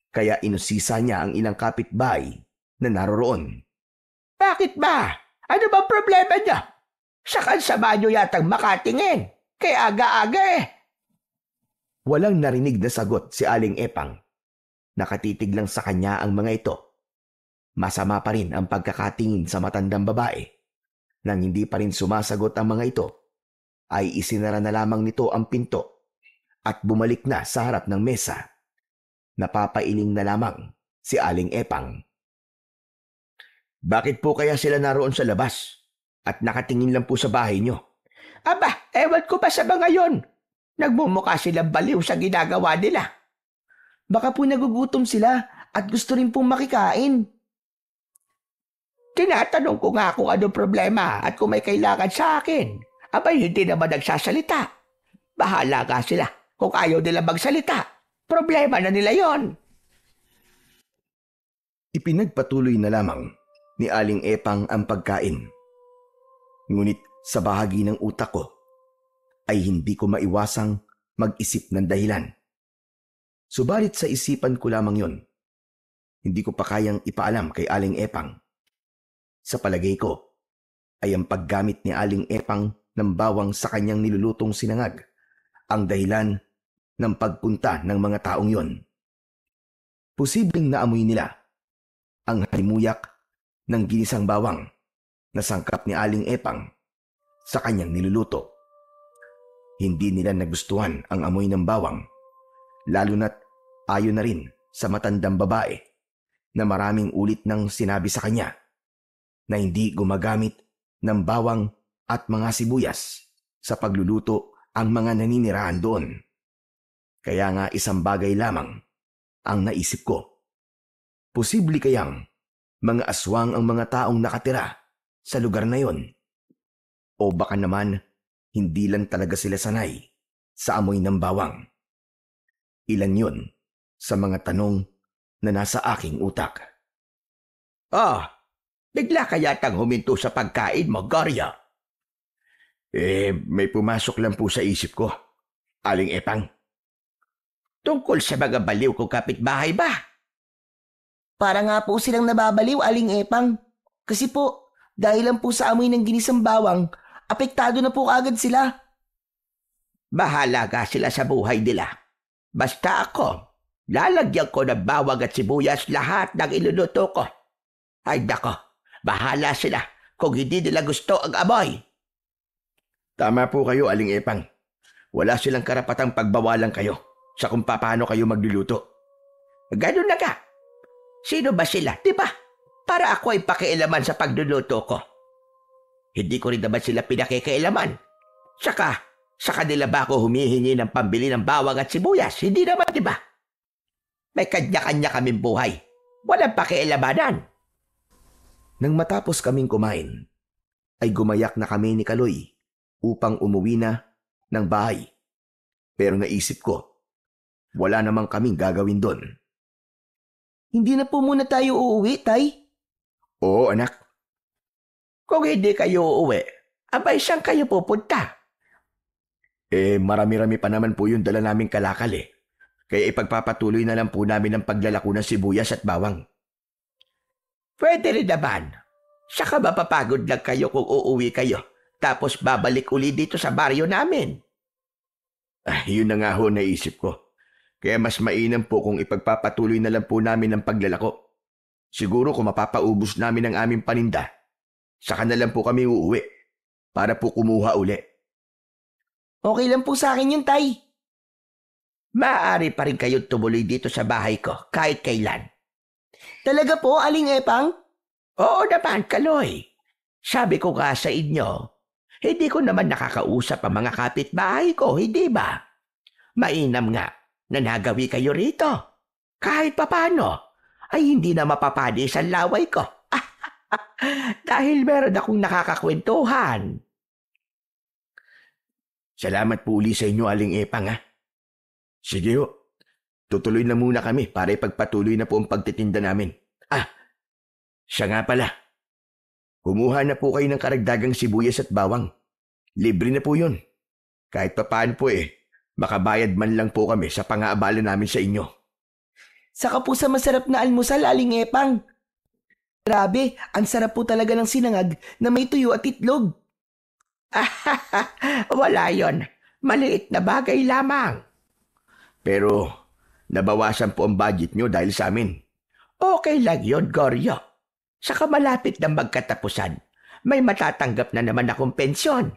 Kaya inusisa niya ang ilang kapitbahay na naroroon. Bakit ba? Ano ba problema niya? Sa sama niyo yatang makatingin. Kaya aga-aga eh. Walang narinig na sagot si Aling Epang. Nakatitig lang sa kanya ang mga ito. Masama pa rin ang pagkakatingin sa matandang babae. Nang hindi pa rin sumasagot ang mga ito, ay isinara na lamang nito ang pinto at bumalik na sa harap ng mesa. Napapailing na lamang si Aling Epang. Bakit po kaya sila naroon sa labas at nakatingin lang po sa bahay niyo? Aba, ewan ko ba sa mga yon? Nagmumukha silang baliw sa ginagawa nila. Baka po nagugutom sila at gusto rin pong makikain. Tinatanong ko nga kung ano problema at kung may kailangan sa akin. Abay, hindi naman nagsasalita. Bahala ka sila kung ayaw nila magsalita. Problema na nila yon. Ipinagpatuloy na lamang ni Aling Epang ang pagkain. Ngunit sa bahagi ng utak ko ay hindi ko maiwasang mag-isip ng dahilan. Subalit sa isipan ko lamang yon, hindi ko pa kayang ipaalam kay Aling Epang. Sa palagay ko ay ang paggamit ni Aling Epang ng bawang sa kanyang nilulutong sinangag ang dahilan ng pagpunta ng mga taong yon. Posibleng naamoy nila ang halimuyak ng ginisang bawang na sangkap ni Aling Epang sa kanyang niluluto. Hindi nila nagustuhan ang amoy ng bawang, lalo na't ayon na rin sa matandang babae na maraming ulit nang sinabi sa kanya na hindi gumagamit ng bawang at mga sibuyas sa pagluluto ang mga naninirahan doon. Kaya nga isang bagay lamang ang naisip ko. Posible kayang mga aswang ang mga taong nakatira sa lugar na yon? O baka naman hindi lang talaga sila sanay sa amoy ng bawang? Ilan yon sa mga tanong na nasa aking utak. Bigla ka yatang huminto sa pagkain mo, Goryo. May pumasok lang po sa isip ko, Aling Epang. Tungkol sa mga baliw kong kapitbahay ba? Para nga po silang nababaliw, Aling Epang. Kasi po, dahil lang po sa amoy ng ginisang bawang, apektado na po agad sila. Bahala ka sila sa buhay nila. Basta ako, lalagyan ko ng bawang at sibuyas lahat ng iluluto ko. Ay nako, bahala sila kung hindi nila gusto ang amoy. Tama po kayo, Aling Epang. Wala silang karapatang pagbawalan kayo sa kung paano kayo magluluto. Ganun na ka. Sino ba sila, di ba? Para ako ay pakialaman sa pagluluto ko. Hindi ko rin naman sila pinakikialaman. Saka, sa kanila ba ako humihingi ng pambili ng bawang at sibuyas? Hindi naman, di ba? May kanya-kanya kaming buhay. Walang pakialamanan. Nang matapos kaming kumain, ay gumayak na kami ni Kaloy upang umuwi na ng bahay. Pero naisip ko, wala namang kaming gagawin doon. Hindi na po muna tayo uuwi, Tay? Oo, anak. Kung hindi kayo uuwi, abay saan kayo pupunta? Marami-rami pa naman po yung dala naming kalakal eh. Kaya ipagpapatuloy na lang po namin ang paglalako ng sibuyas at bawang. Pwede rin naman. Saka mapapagod lang kayo kung uuwi kayo. Tapos babalik uli dito sa baryo namin. Yun na nga ho naisip ko. Kaya mas mainam po kung ipagpapatuloy na lang po namin ang paglalako. Siguro kung mapapaubos namin ang aming paninda, saka na lang po kami uuwi para po kumuha uli. Okay lang po sa akin yun, Tay. Maaari pa rin kayong tumuloy dito sa bahay ko kahit kailan. Talaga po, Aling Epang? Oo naman, Kaloy. Sabi ko nga sa inyo, Hindi ko naman nakakausap ang mga kapitbahay ko, hindi ba? Mainam nga na nagawi kayo rito. Kahit papano, ay hindi na mapapadis ang laway ko. Dahil meron akong nakakakwentuhan. Salamat po uli sa inyo, Aling Epang, ha? Sige ho, tutuloy na muna kami para ipagpatuloy na po ang pagtitinda namin. Siya nga pala. Kumuha na po kayo ng karagdagang sibuyas at bawang. Libre na po yun. Kahit papaano po makabayad man lang po kami sa pang-aabala namin sa inyo. Saka po sa masarap na almusal, Aling Epang. Grabe, ang sarap po talaga ng sinangag na may tuyo at itlog. Wala yon. Maliit na bagay lamang. Pero nabawasan po ang budget nyo dahil sa amin. Okay lang yun, Goryo. Saka malapit na magkatapusan, may matatanggap na naman akong pensyon.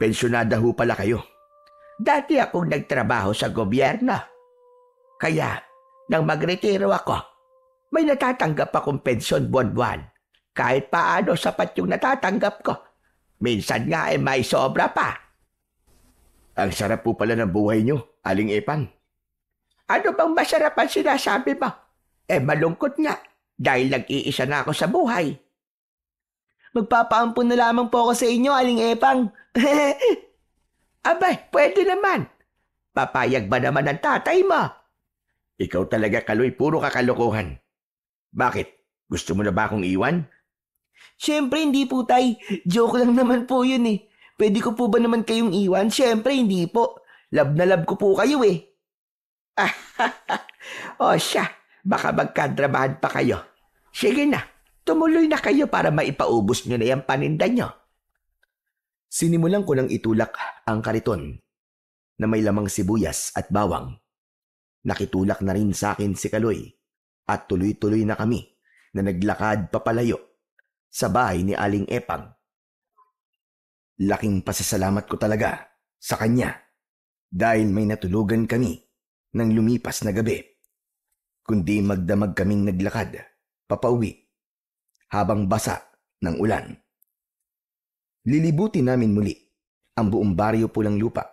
Pensyonada ho pala kayo. Dati akong nagtrabaho sa gobyerno. Kaya, nang magretiro ako, may natatanggap akong pensyon buwan-buwan. Kahit paano sapat yung natatanggap ko. Minsan nga may sobra pa. Ang sarap po pala ng buhay nyo, Aling Epang. Ano bang masarap ang sinasabi mo? Malungkot nga. Dahil nag-iisa na ako sa buhay. Magpapaampun na lamang po ako sa inyo, Aling Epang. Abay, pwede naman. Papayag ba naman ang tatay mo? Ikaw talaga, Kaloy, puro kakalokohan. Bakit? Gusto mo na ba akong iwan? Siyempre hindi po, tay. Joke lang naman po yun eh. Pwede ko po ba naman kayong iwan? Siyempre hindi po. Love na love ko po kayo eh. O siya, baka magkadrabahan pa kayo. Sige na, tumuloy na kayo para maipaubos nyo na yung paninda nyo. Sinimulan ko ng itulak ang kariton na may lamang sibuyas at bawang. Nakitulak na rin sa akin si Kaloy at tuloy-tuloy na kami na naglakad papalayo sa bahay ni Aling Epang. Laking pasasalamat ko talaga sa kanya dahil may natulugan kami nang lumipas na gabi, kundi magdamag kaming naglakad papauwi habang basa ng ulan. Lilibutin namin muli ang buong baryo Pulang Lupa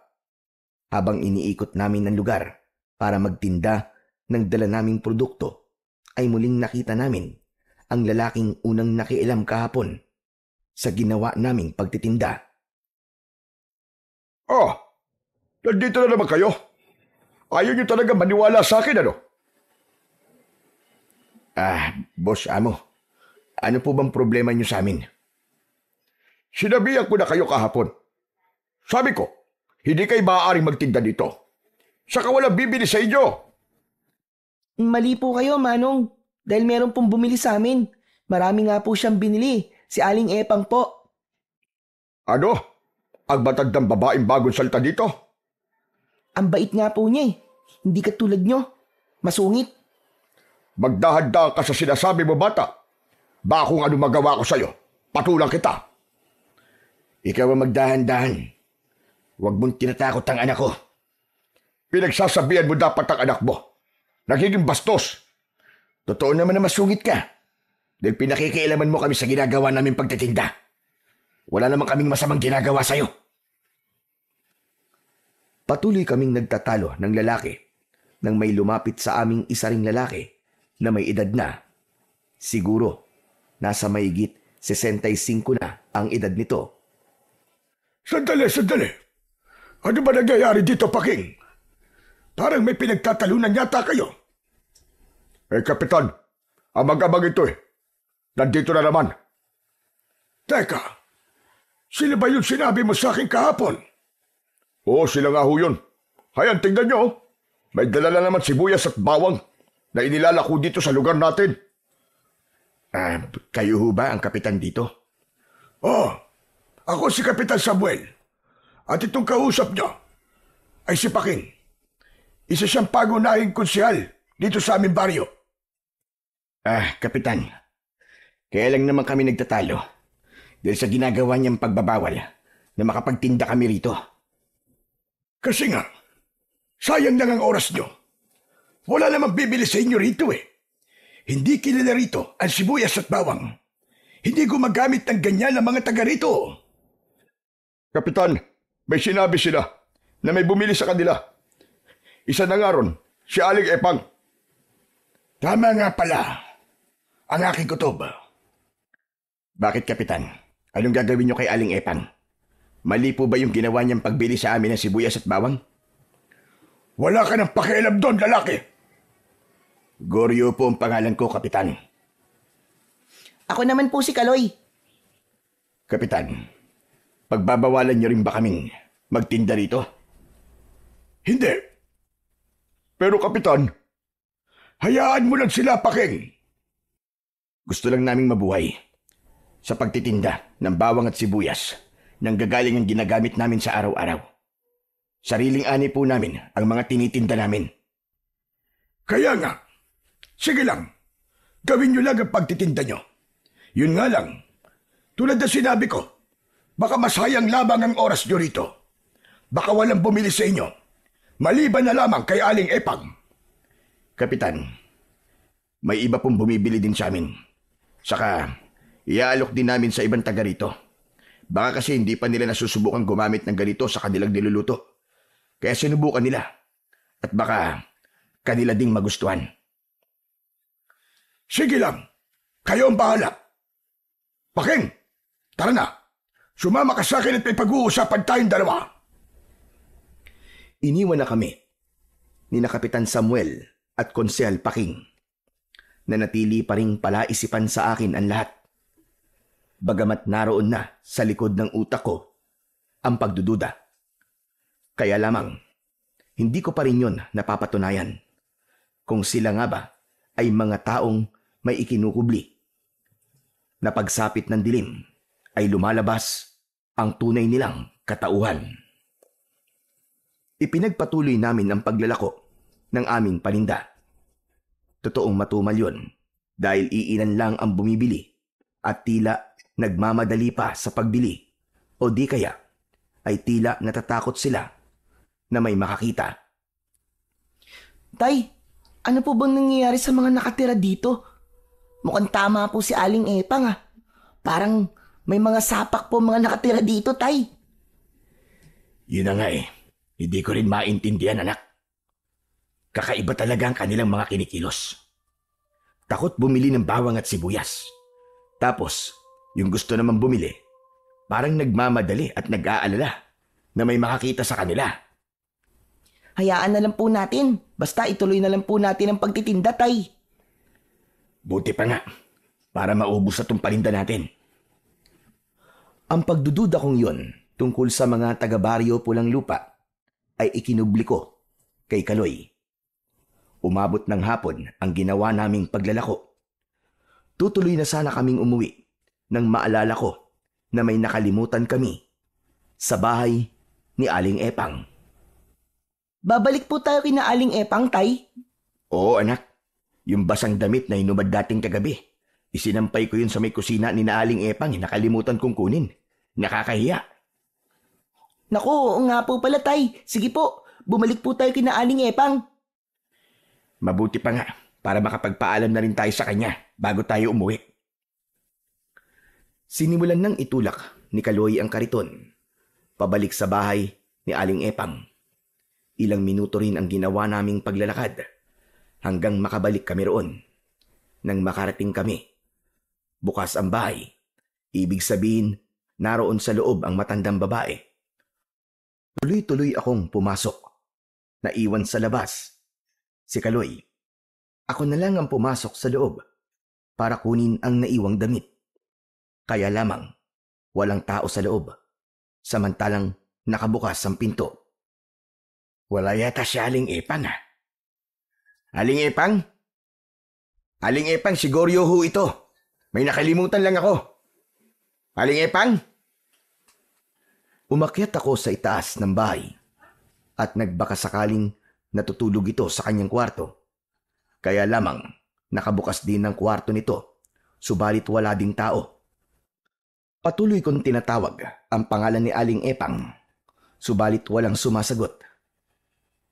habang iniikot namin ang lugar para magtinda ng dala naming produkto ay muling nakita namin ang lalaking unang nakialam kahapon sa ginawa naming pagtitinda. Nandito na naman kayo. Ayaw niyo talaga maniwala sa akin, ano? Boss Amo, ano po bang problema niyo sa amin? Sinabihan ko na kayo kahapon. Sabi ko, hindi kayo maaaring magtinda dito. Saka walang bibili sa inyo. Mali po kayo, Manong. Dahil meron pong bumili sa amin. Marami nga po siyang binili. Si Aling Epang po. Ano? Ang matandang babaeng bagong salta dito? Ang bait nga po niya eh. Hindi katulad nyo. Masungit. Magdahan-dahan ka sa sinasabi mo, bata. Baka kung ano magawa ko sa'yo, patulang kita. Ikaw ang magdahan-dahan. Huwag mong tinatakot ang anak ko. Pinagsasabihan mo dapat ang anak mo. Nagiging bastos. Totoo naman na masungit ka. Dahil pinakikialaman mo kami sa ginagawa namin pagtitinda. Wala naman kaming masamang ginagawa sa'yo. Patuloy kaming nagtatalo ng lalaki nang may lumapit sa aming isa ring lalaki na may edad na. Siguro, nasa mahigit 65 na ang edad nito. Sandali. Ano ba nangyayari dito, Paking? Parang may pinagtatalunan yata kayo. Kapitan, amag-amag ito Nandito na naman. Teka, sila ba yung sinabi mo sa akin kahapon? Oo, sila nga ho yun. Hayan, tingnan nyo. May dala na naman sibuyas at bawang na inilalako dito sa lugar natin. Kayo ho ba ang kapitan dito? Oo, ako si Kapitan Samuel. At itong kausap nyo ay si Paking. Isa siyang pagunahing konsyal dito sa aming baryo. Kapitan, kaya lang naman kami nagtatalo dahil sa ginagawa niyang pagbabawal na makapagtinda kami rito. Kasi nga, sayang lang ang oras nyo. Wala namang bibili sa inyo rito Hindi kilala rito ang sibuyas at bawang. Hindi gumagamit ng ganyan ang mga taga rito. Kapitan, may sinabi sila na may bumili sa kanila. Isa na nga ron, si Aling Epang. Tama nga pala. Ang aking kutob. Bakit, Kapitan? Anong gagawin niyo kay Aling Epang? Mali po ba yung ginawa niyang pagbili sa amin ng sibuyas at bawang? Wala ka ng pakialam doon, lalaki! Goryo po ang pangalan ko, Kapitan. Ako naman po si Kaloy. Kapitan, pagbabawalan niyo rin ba kaming magtinda rito? Hindi. Pero Kapitan, hayaan mo lang sila, Paking. Gusto lang naming mabuhay. Sa pagtitinda ng bawang at sibuyas, nang gagaling ang ginagamit namin sa araw-araw. Sariling ani po namin ang mga tinitinda namin. Kaya nga, sige lang, gawin nyo lang ang pagtitinda nyo. Yun nga lang, tulad na sinabi ko, baka masayang lamang ang oras nyo rito. Baka walang bumili sa inyo, maliban na lamang kay Aling Epang. Kapitan, may iba pong bumibili din sa amin. Saka, iaalok din namin sa ibang taga rito. Baka kasi hindi pa nila nasusubukan gumamit ng ganito sa kanilang niluluto. Kaya sinubukan nila. At baka kanila ding magustuhan. Sige lang. Kayo ang bahala. Paking, tara na. Sumama ka sa akin at may pag-uusapan tayong dalawa. Iniwan na kami ni na Kapitan Samuel at Konsehal Paking. Nanatili pa ring palaisipan sa akin ang lahat. Bagamat naroon na sa likod ng utak ko ang pagdududa. Kaya lamang, hindi ko pa rin yun napapatunayan kung sila nga ba ay mga taong may ikinukubli. Na pagsapit ng dilim ay lumalabas ang tunay nilang katauhan. Ipinagpatuloy namin ang paglalako ng aming paninda. Totoong matumal yun dahil iilan lang ang bumibili at tila nagmamadali pa sa pagbili o di kaya ay tila natatakot sila na may makakita. Tay, ano po bang nangyayari sa mga nakatira dito? Mukhang tama po si Aling Epang ah. Parang may mga sapak po mga nakatira dito, Tay. Yun na nga eh. Hindi ko rin maintindihan, anak. Kakaiba talaga ang kanilang mga kinikilos. Takot bumili ng bawang at sibuyas. Tapos, yung gusto naman bumili, parang nagmamadali at nag-aalala na may makakita sa kanila. Hayaan na lang po natin. Basta ituloy na lang po natin ang pagtitinda, Tay. Buti pa nga, para maubos na itong paninda natin. Ang pagdududa kong yun tungkol sa mga taga-baryo Pulang Lupa ay ikinubli ko kay Kaloy. Umabot ng hapon ang ginawa naming paglalako. Tutuloy na sana kaming umuwi nang maalala ko na may nakalimutan kami sa bahay ni Aling Epang. Babalik po tayo kina Aling Epang, Tay. Oo, anak. Yung basang damit na hinubad dating kagabi. Isinampay ko yun sa may kusina ni na Aling Epang. Nakalimutan kong kunin. Nakakahiya. Naku, oo nga po pala, Tay. Sige po, bumalik po tayo kina Aling Epang. Mabuti pa nga para makapagpaalam na rin tayo sa kanya bago tayo umuwi. Sinimulan nang itulak ni Kaloy ang kariton pabalik sa bahay ni Aling Epang. Ilang minuto rin ang ginawa naming paglalakad hanggang makabalik kami roon. Nang makarating kami, bukas ang bahay. Ibig sabihin, naroon sa loob ang matandang babae. Tuloy-tuloy akong pumasok. Naiwan sa labas si Kaloy. Ako na lang ang pumasok sa loob para kunin ang naiwang damit. Kaya lamang, walang tao sa loob. Samantalang nakabukas ang pinto. Wala yata si Aling Epang, ha? Aling Epang? Aling Epang, siguryo ho ito. May nakalimutan lang ako. Aling Epang? Umakyat ako sa itaas ng bahay at nagbaka sakaling natutulog ito sa kanyang kwarto. Kaya lamang nakabukas din ang kwarto nito, subalit wala ding tao. Patuloy kong tinatawag ang pangalan ni Aling Epang, subalit walang sumasagot.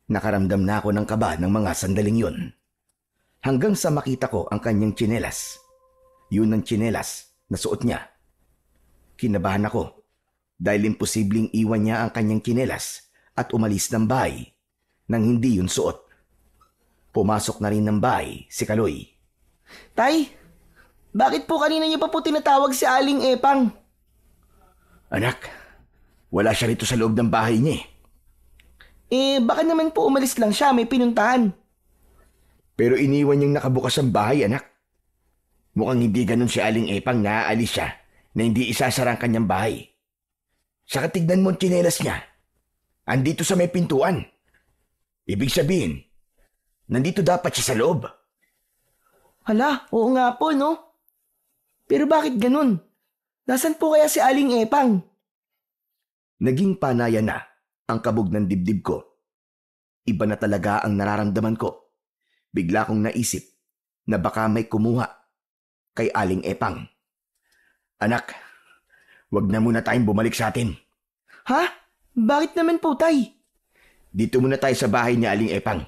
Nakaramdam na ako ng kaba ng mga sandaling yun. Hanggang sa makita ko ang kanyang tsinelas. Yun ang tsinelas na suot niya. Kinabahan ako dahil imposibleng iwan niya ang kanyang kinelas at umalis ng bahay nang hindi yun suot. Pumasok na rin ng bahay si Kaloy. Tay, bakit po kanina niyo pa po tinatawag si Aling Epang? Anak, wala siya rito sa loob ng bahay niya Baka naman po umalis lang siya, may pinuntahan. Pero iniwan niyang nakabukas ang bahay, anak. Mukhang hindi ganun si Aling Epang na aalis siya na hindi isasara ang kanyang bahay. Saka tignan mo ang tsinelas niya. Andito sa may pintuan. Ibig sabihin, nandito dapat siya sa loob. Hala, oo nga po, no? Pero bakit ganun? Nasaan po kaya si Aling Epang? Naging panaya na ang kabog ng dibdib ko. Iba na talaga ang nararamdaman ko. Bigla kong naisip na baka may kumuha kay Aling Epang. Anak, wag na muna tayong bumalik sa atin. Ha? Bakit naman po, Tay? Dito muna tayo sa bahay ni Aling Epang.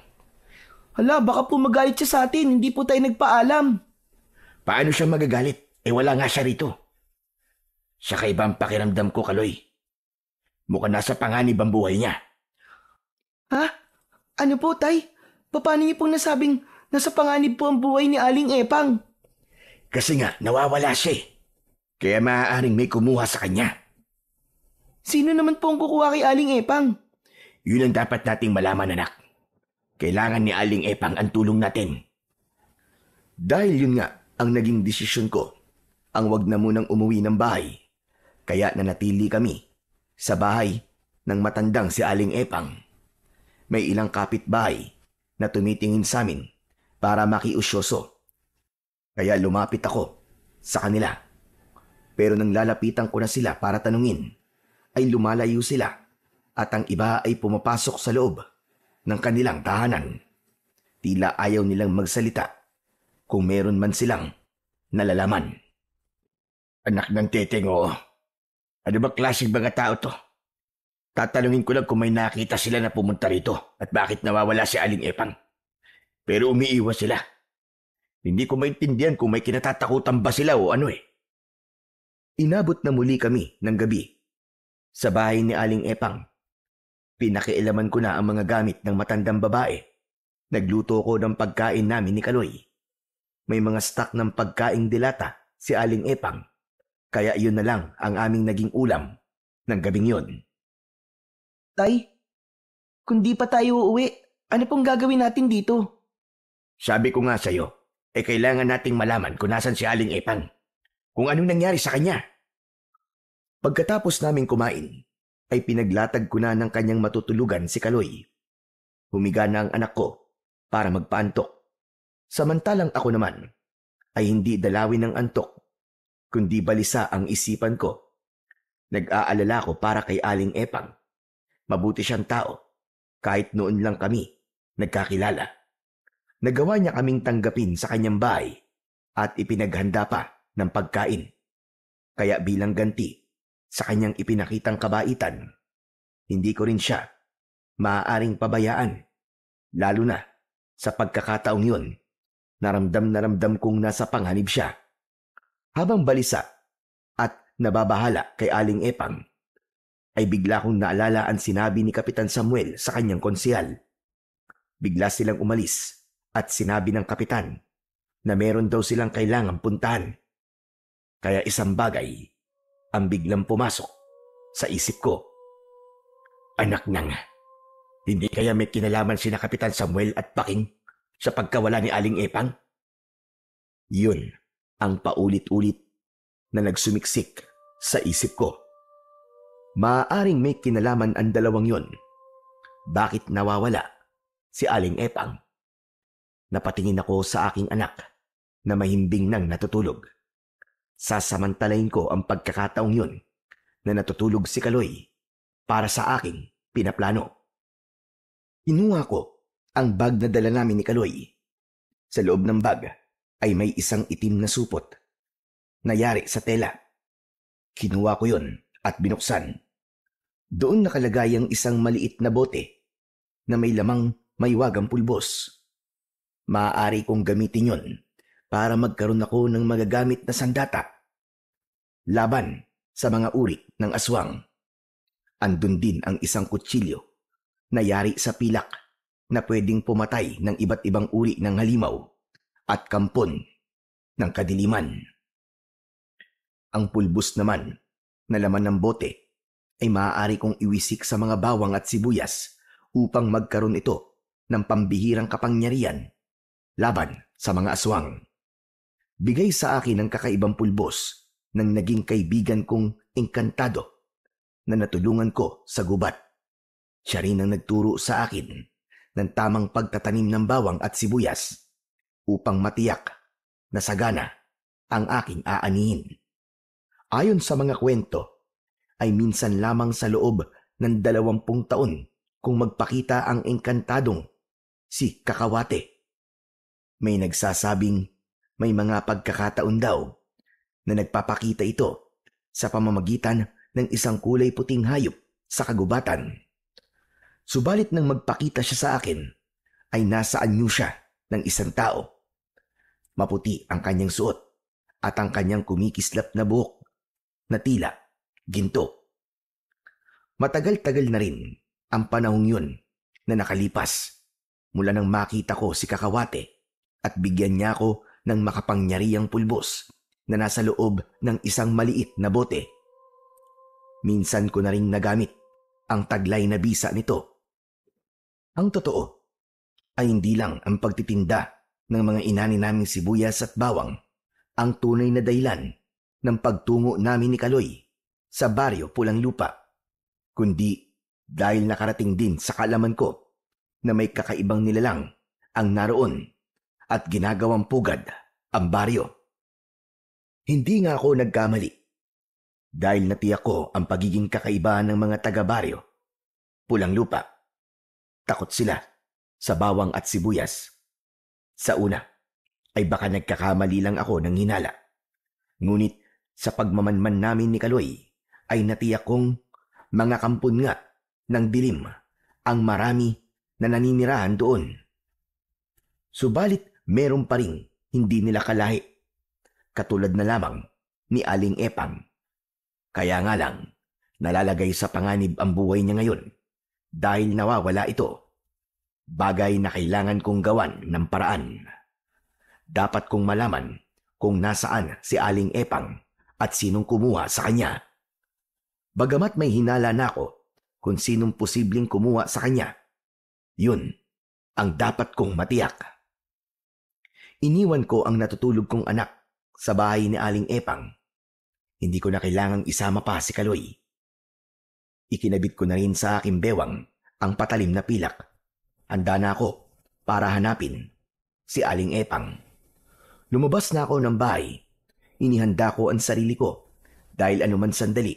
Hala, baka po magalit siya sa atin, hindi po tayo nagpaalam. Paano siya magagalit? Wala nga siya rito. Saka iba ang pakiramdam ko, Kaloy. Mukhang nasa panganib ang buhay niya. Ha? Ano po, Tay? Paano niyo pong nasabing nasa panganib po ang buhay ni Aling Epang? Kasi nga, nawawala siya Kaya maaaring may kumuha sa kanya. Sino naman po ang kukuha kay Aling Epang? Yun ang dapat nating malaman, anak. Kailangan ni Aling Epang ang tulong natin. Dahil yun nga ang naging desisyon ko, ang wag na munang umuwi ng bahay. Kaya nanatili kami sa bahay ng matandang si Aling Epang. May ilang kapitbahay na tumitingin sa amin para makiusyoso. Kaya lumapit ako sa kanila. Pero nang lalapitan ko na sila para tanungin, ay lumalayo sila at ang iba ay pumapasok sa loob ng kanilang tahanan. Tila ayaw nilang magsalita kung meron man silang nalalaman. Anak ng teteng, oo. Ano ba klaseng mga tao to? Tatanungin ko lang kung may nakita sila na pumunta rito at bakit nawawala si Aling Epang. Pero umiiwas sila. Hindi ko maintindihan kung may kinatatakutan ba sila o ano Inabot na muli kami ng gabi sa bahay ni Aling Epang. Pinakialaman ko na ang mga gamit ng matandang babae. Nagluto ko ng pagkain namin ni Kaloy. May mga stock ng pagkaing dilata si Aling Epang. Kaya iyon na lang ang aming naging ulam ng gabing yun. Tay, kung di pa tayo uuwi, ano pong gagawin natin dito? Sabi ko nga sa'yo, kailangan nating malaman kung nasan si Aling Epang. Kung anong nangyari sa kanya. Pagkatapos naming kumain, ay pinaglatag ko na ng kanyang matutulugan si Kaloy. Humiga na ang anak ko para magpaantok. Samantalang ako naman ay hindi dalawin ng antok, kundi balisa ang isipan ko. Nag-aalala ko para kay Aling Epang. Mabuti siyang tao, kahit noon lang kami nagkakilala. Nagawa niya kaming tanggapin sa kanyang bahay at ipinaghanda pa ng pagkain. Kaya bilang ganti sa kanyang ipinakitang kabaitan, hindi ko rin siya maaaring pabayaan. Lalo na sa pagkakataong yun, naramdam kong nasa panganib siya. Habang balisa at nababahala kay Aling Epang, ay bigla kong naalala ang sinabi ni Kapitan Samuel sa kanyang konsehal. Bigla silang umalis at sinabi ng kapitan na meron daw silang kailangang puntahan. Kaya isang bagay ang biglang pumasok sa isip ko. Anak nang, hindi kaya may kinalaman sina Kapitan Samuel at Paking sa pagkawala ni Aling Epang? Yun ang paulit-ulit na nagsumiksik sa isip ko. Maaaring may kinalaman ang dalawang yun. Bakit nawawala si Aling Epang? Napatingin ako sa aking anak na mahimbing nang natutulog. Sasamantalain ko ang pagkakataong yun na natutulog si Kaloy para sa aking pinaplano. Kinuha ko ang bag na dala namin ni Kaloy. Sa loob ng bag ay may isang itim na supot na yari sa tela. Kinuha ko yun at binuksan. Doon nakalagay ang isang maliit na bote na may lamang maywagang pulbos. Maaari kong gamitin yon para magkaroon ako ng magagamit na sandata laban sa mga uri ng aswang. Andun din ang isang kutsilyo na yari sa pilak na pwedeng pumatay ng iba't ibang uri ng halimaw at kampon ng kadiliman. Ang pulbos naman na laman ng bote ay maaari kong iwisik sa mga bawang at sibuyas upang magkaroon ito ng pambihirang kapangyarihan laban sa mga aswang. Bigay sa akin ang kakaibang pulbos ng naging kaibigan kong engkantado na natulungan ko sa gubat. Siya rin ang nagturo sa akin ng tamang pagtatanim ng bawang at sibuyas upang matiyak na sagana ang aking aanihin. Ayon sa mga kwento, ay minsan lamang sa loob ng 20 taon kung magpakita ang engkantadong si Kakawate. May nagsasabing may mga pagkakataon daw na nagpapakita ito sa pamamagitan ng isang kulay puting hayop sa kagubatan. Subalit nang magpakita siya sa akin, ay nasa anyo siya ng isang tao. Maputi ang kanyang suot at ang kanyang kumikislap na buhok na tila ginto. Matagal-tagal na rin ang panahong yun na nakalipas mula nang makita ko si Kakawate at bigyan niya ako ng makapangyarihang pulbos na nasa loob ng isang maliit na bote. Minsan ko na rin nagamit ang taglay na bisa nito. Ang totoo ay hindi lang ang pagtitinda ng mga inani naming sibuyas at bawang ang tunay na dahilan ng pagtungo namin ni Kaloy sa baryo Pulang Lupa, kundi dahil nakarating din sa kaalaman ko na may kakaibang nilalang ang naroon at ginagawang pugad ang baryo. Hindi nga ako nagkamali dahil natiyak ko ang pagiging kakaiba ng mga taga-baryo Pulang Lupa. Takot sila sa bawang at sibuyas. Sa una ay baka nagkakamali lang ako ng hinala. Ngunit sa pagmamanman namin ni Kaloy ay natiyak kong mga kampon nga ng dilim ang marami na naninirahan doon. Subalit meron pa ring hindi nila kalahi, katulad na lamang ni Aling Epang. Kaya nga lang, nalalagay sa panganib ang buhay niya ngayon dahil nawawala ito. Bagay na kailangan kong gawan ng paraan. Dapat kong malaman kung nasaan si Aling Epang at sinong kumuha sa kanya. Bagamat may hinala na ako kung sinong posibleng kumuha sa kanya, yun ang dapat kong matiyak. Iniwan ko ang natutulog kong anak sa bahay ni Aling Epang. Hindi ko na kailangang isama pa si Kaloy. Ikinabit ko na rin sa aking bewang ang patalim na pilak. Handa na ako para hanapin si Aling Epang. Lumabas na ako ng bahay. Inihanda ko ang sarili ko dahil anuman sandali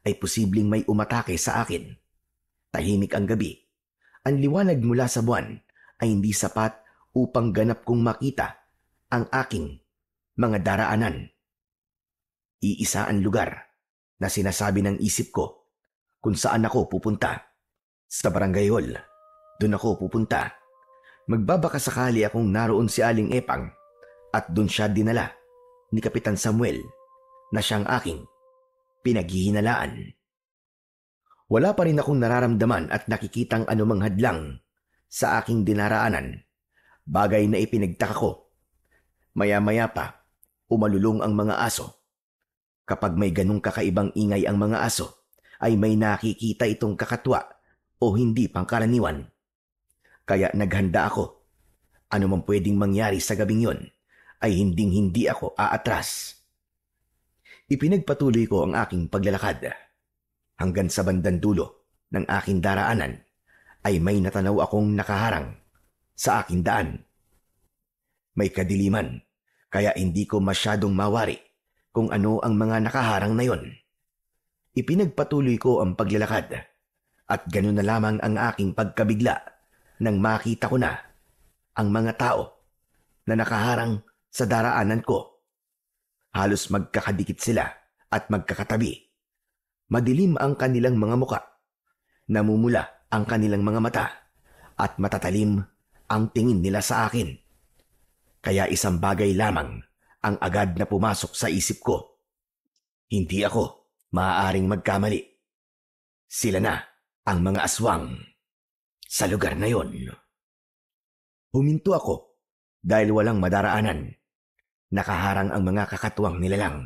ay posibleng may umatake sa akin. Tahimik ang gabi. Ang liwanag mula sa buwan ay hindi sapat upang ganap kong makita ang aking mga daraanan. Iisa ang lugar na sinasabi ng isip ko kung saan ako pupunta. Sa barangay hall, doon ako pupunta. Magbabaka sakali akong naroon si Aling Epang at doon siya dinala ni Kapitan Samuel na siyang aking pinaghihinalaan. Wala pa rin akong nararamdaman at nakikitang anumang hadlang sa aking dinaraanan, bagay na ipinagtaka ko. Maya-maya pa, umalulong ang mga aso. Kapag may ganong kakaibang ingay ang mga aso, ay may nakikita itong kakatwa o hindi pangkaraniwan. Kaya naghanda ako. Ano man pwedeng mangyari sa gabing yon, ay hinding-hindi ako aatras. Ipinagpatuloy ko ang aking paglalakad. Hanggang sa bandang dulo ng aking daraanan ay may natanaw akong nakaharang sa aking daan. May kadiliman, kaya hindi ko masyadong mawari kung ano ang mga nakaharang na yon. Ipinagpatuloy ko ang paglalakad at ganoon na lamang ang aking pagkabigla nang makita ko na ang mga tao na nakaharang sa daraanan ko. Halos magkakadikit sila at magkakatabi. Madilim ang kanilang mga muka, namumula ang kanilang mga mata, at matatalim ang tingin nila sa akin. Kaya isang bagay lamang ang agad na pumasok sa isip ko. Hindi ako maaaring magkamali. Sila na ang mga aswang sa lugar na yon. Huminto ako dahil walang madaraanan. Nakaharang ang mga kakatuwang nilalang.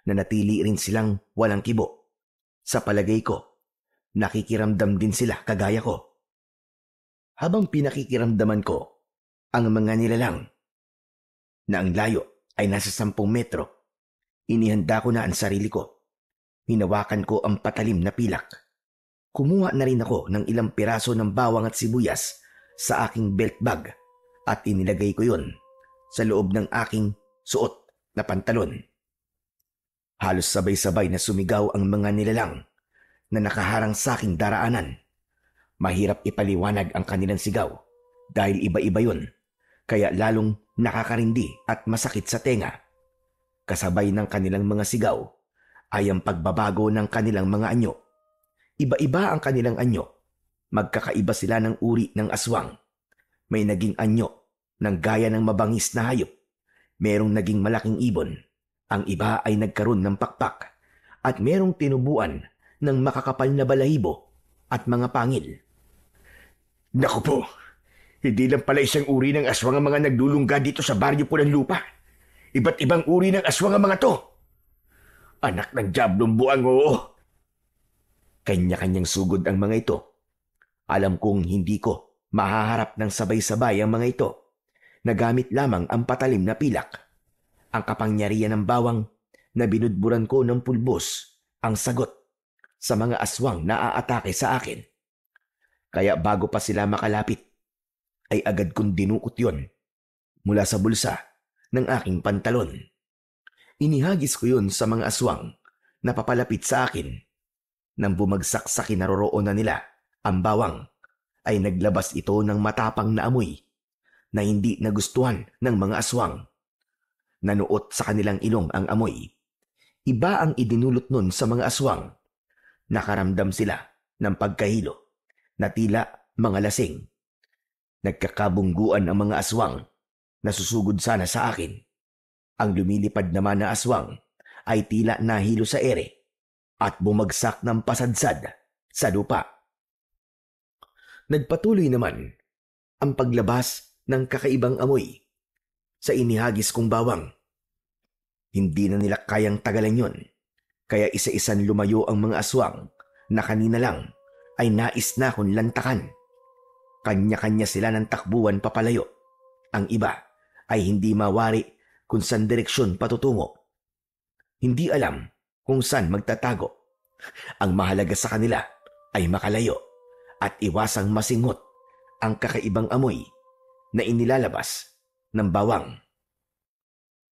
Nanatili rin silang walang kibo. Sa palagay ko, nakikiramdam din sila kagaya ko. Habang pinakikiramdaman ko ang mga nilalang na ang layo ay nasa 10 metro, inihanda ko na ang sarili ko. Hinawakan ko ang patalim na pilak. Kumuha na rin ako ng ilang piraso ng bawang at sibuyas sa aking belt bag at inilagay ko yon sa loob ng aking suot na pantalon. Halos sabay-sabay na sumigaw ang mga nilalang na nakaharang sa aking daraanan. Mahirap ipaliwanag ang kanilang sigaw dahil iba-iba yun, kaya lalong nakakarindi at masakit sa tenga. Kasabay ng kanilang mga sigaw ay ang pagbabago ng kanilang mga anyo. Iba-iba ang kanilang anyo. Magkakaiba sila ng uri ng aswang. May naging anyo ng gaya ng mabangis na hayop. Merong naging malaking ibon. Ang iba ay nagkaroon ng pakpak. At merong tinubuan ng makakapal na balahibo at mga pangil. Naku po, hindi lang pala isang uri ng aswang ang mga naglulungga dito sa baryo Pulang Lupa. Iba't ibang uri ng aswang ang mga to. Anak ng diablong buang, oo. Kanya-kanyang sugod ang mga ito. Alam kong hindi ko mahaharap ng sabay-sabay ang mga ito. Nagamit lamang ang patalim na pilak. Ang kapangyarihan ng bawang na binudburan ko ng pulbos ang sagot sa mga aswang na aatake sa akin. Kaya bago pa sila makalapit, ay agad kong dinukot yon mula sa bulsa ng aking pantalon. Inihagis ko yon sa mga aswang na papalapit sa akin. Nang bumagsak sa kinaroroonan nila ang bawang, ay naglabas ito ng matapang na amoy na hindi nagustuhan ng mga aswang. Nanuot sa kanilang ilong ang amoy. Iba ang idinulot nun sa mga aswang. Nakaramdam sila ng pagkahilo na tila mga lasing. Nagkakabungguan ang mga aswang na susugod sana sa akin. Ang lumilipad naman na aswang ay tila nahilo sa ere at bumagsak ng pasadsad sa lupa. Nagpatuloy naman ang paglabas ng kakaibang amoy sa inihagis kong bawang. Hindi na nila kayang tagalan yon, kaya isa-isan lumayo ang mga aswang na kanina lang ay nais na akong lantakan. Kanya-kanya sila ng takbuhan papalayo. Ang iba ay hindi mawari kung saan direksyon patutungo. Hindi alam kung saan magtatago. Ang mahalaga sa kanila ay makalayo at iwasang masinghot ang kakaibang amoy na inilalabas ng bawang.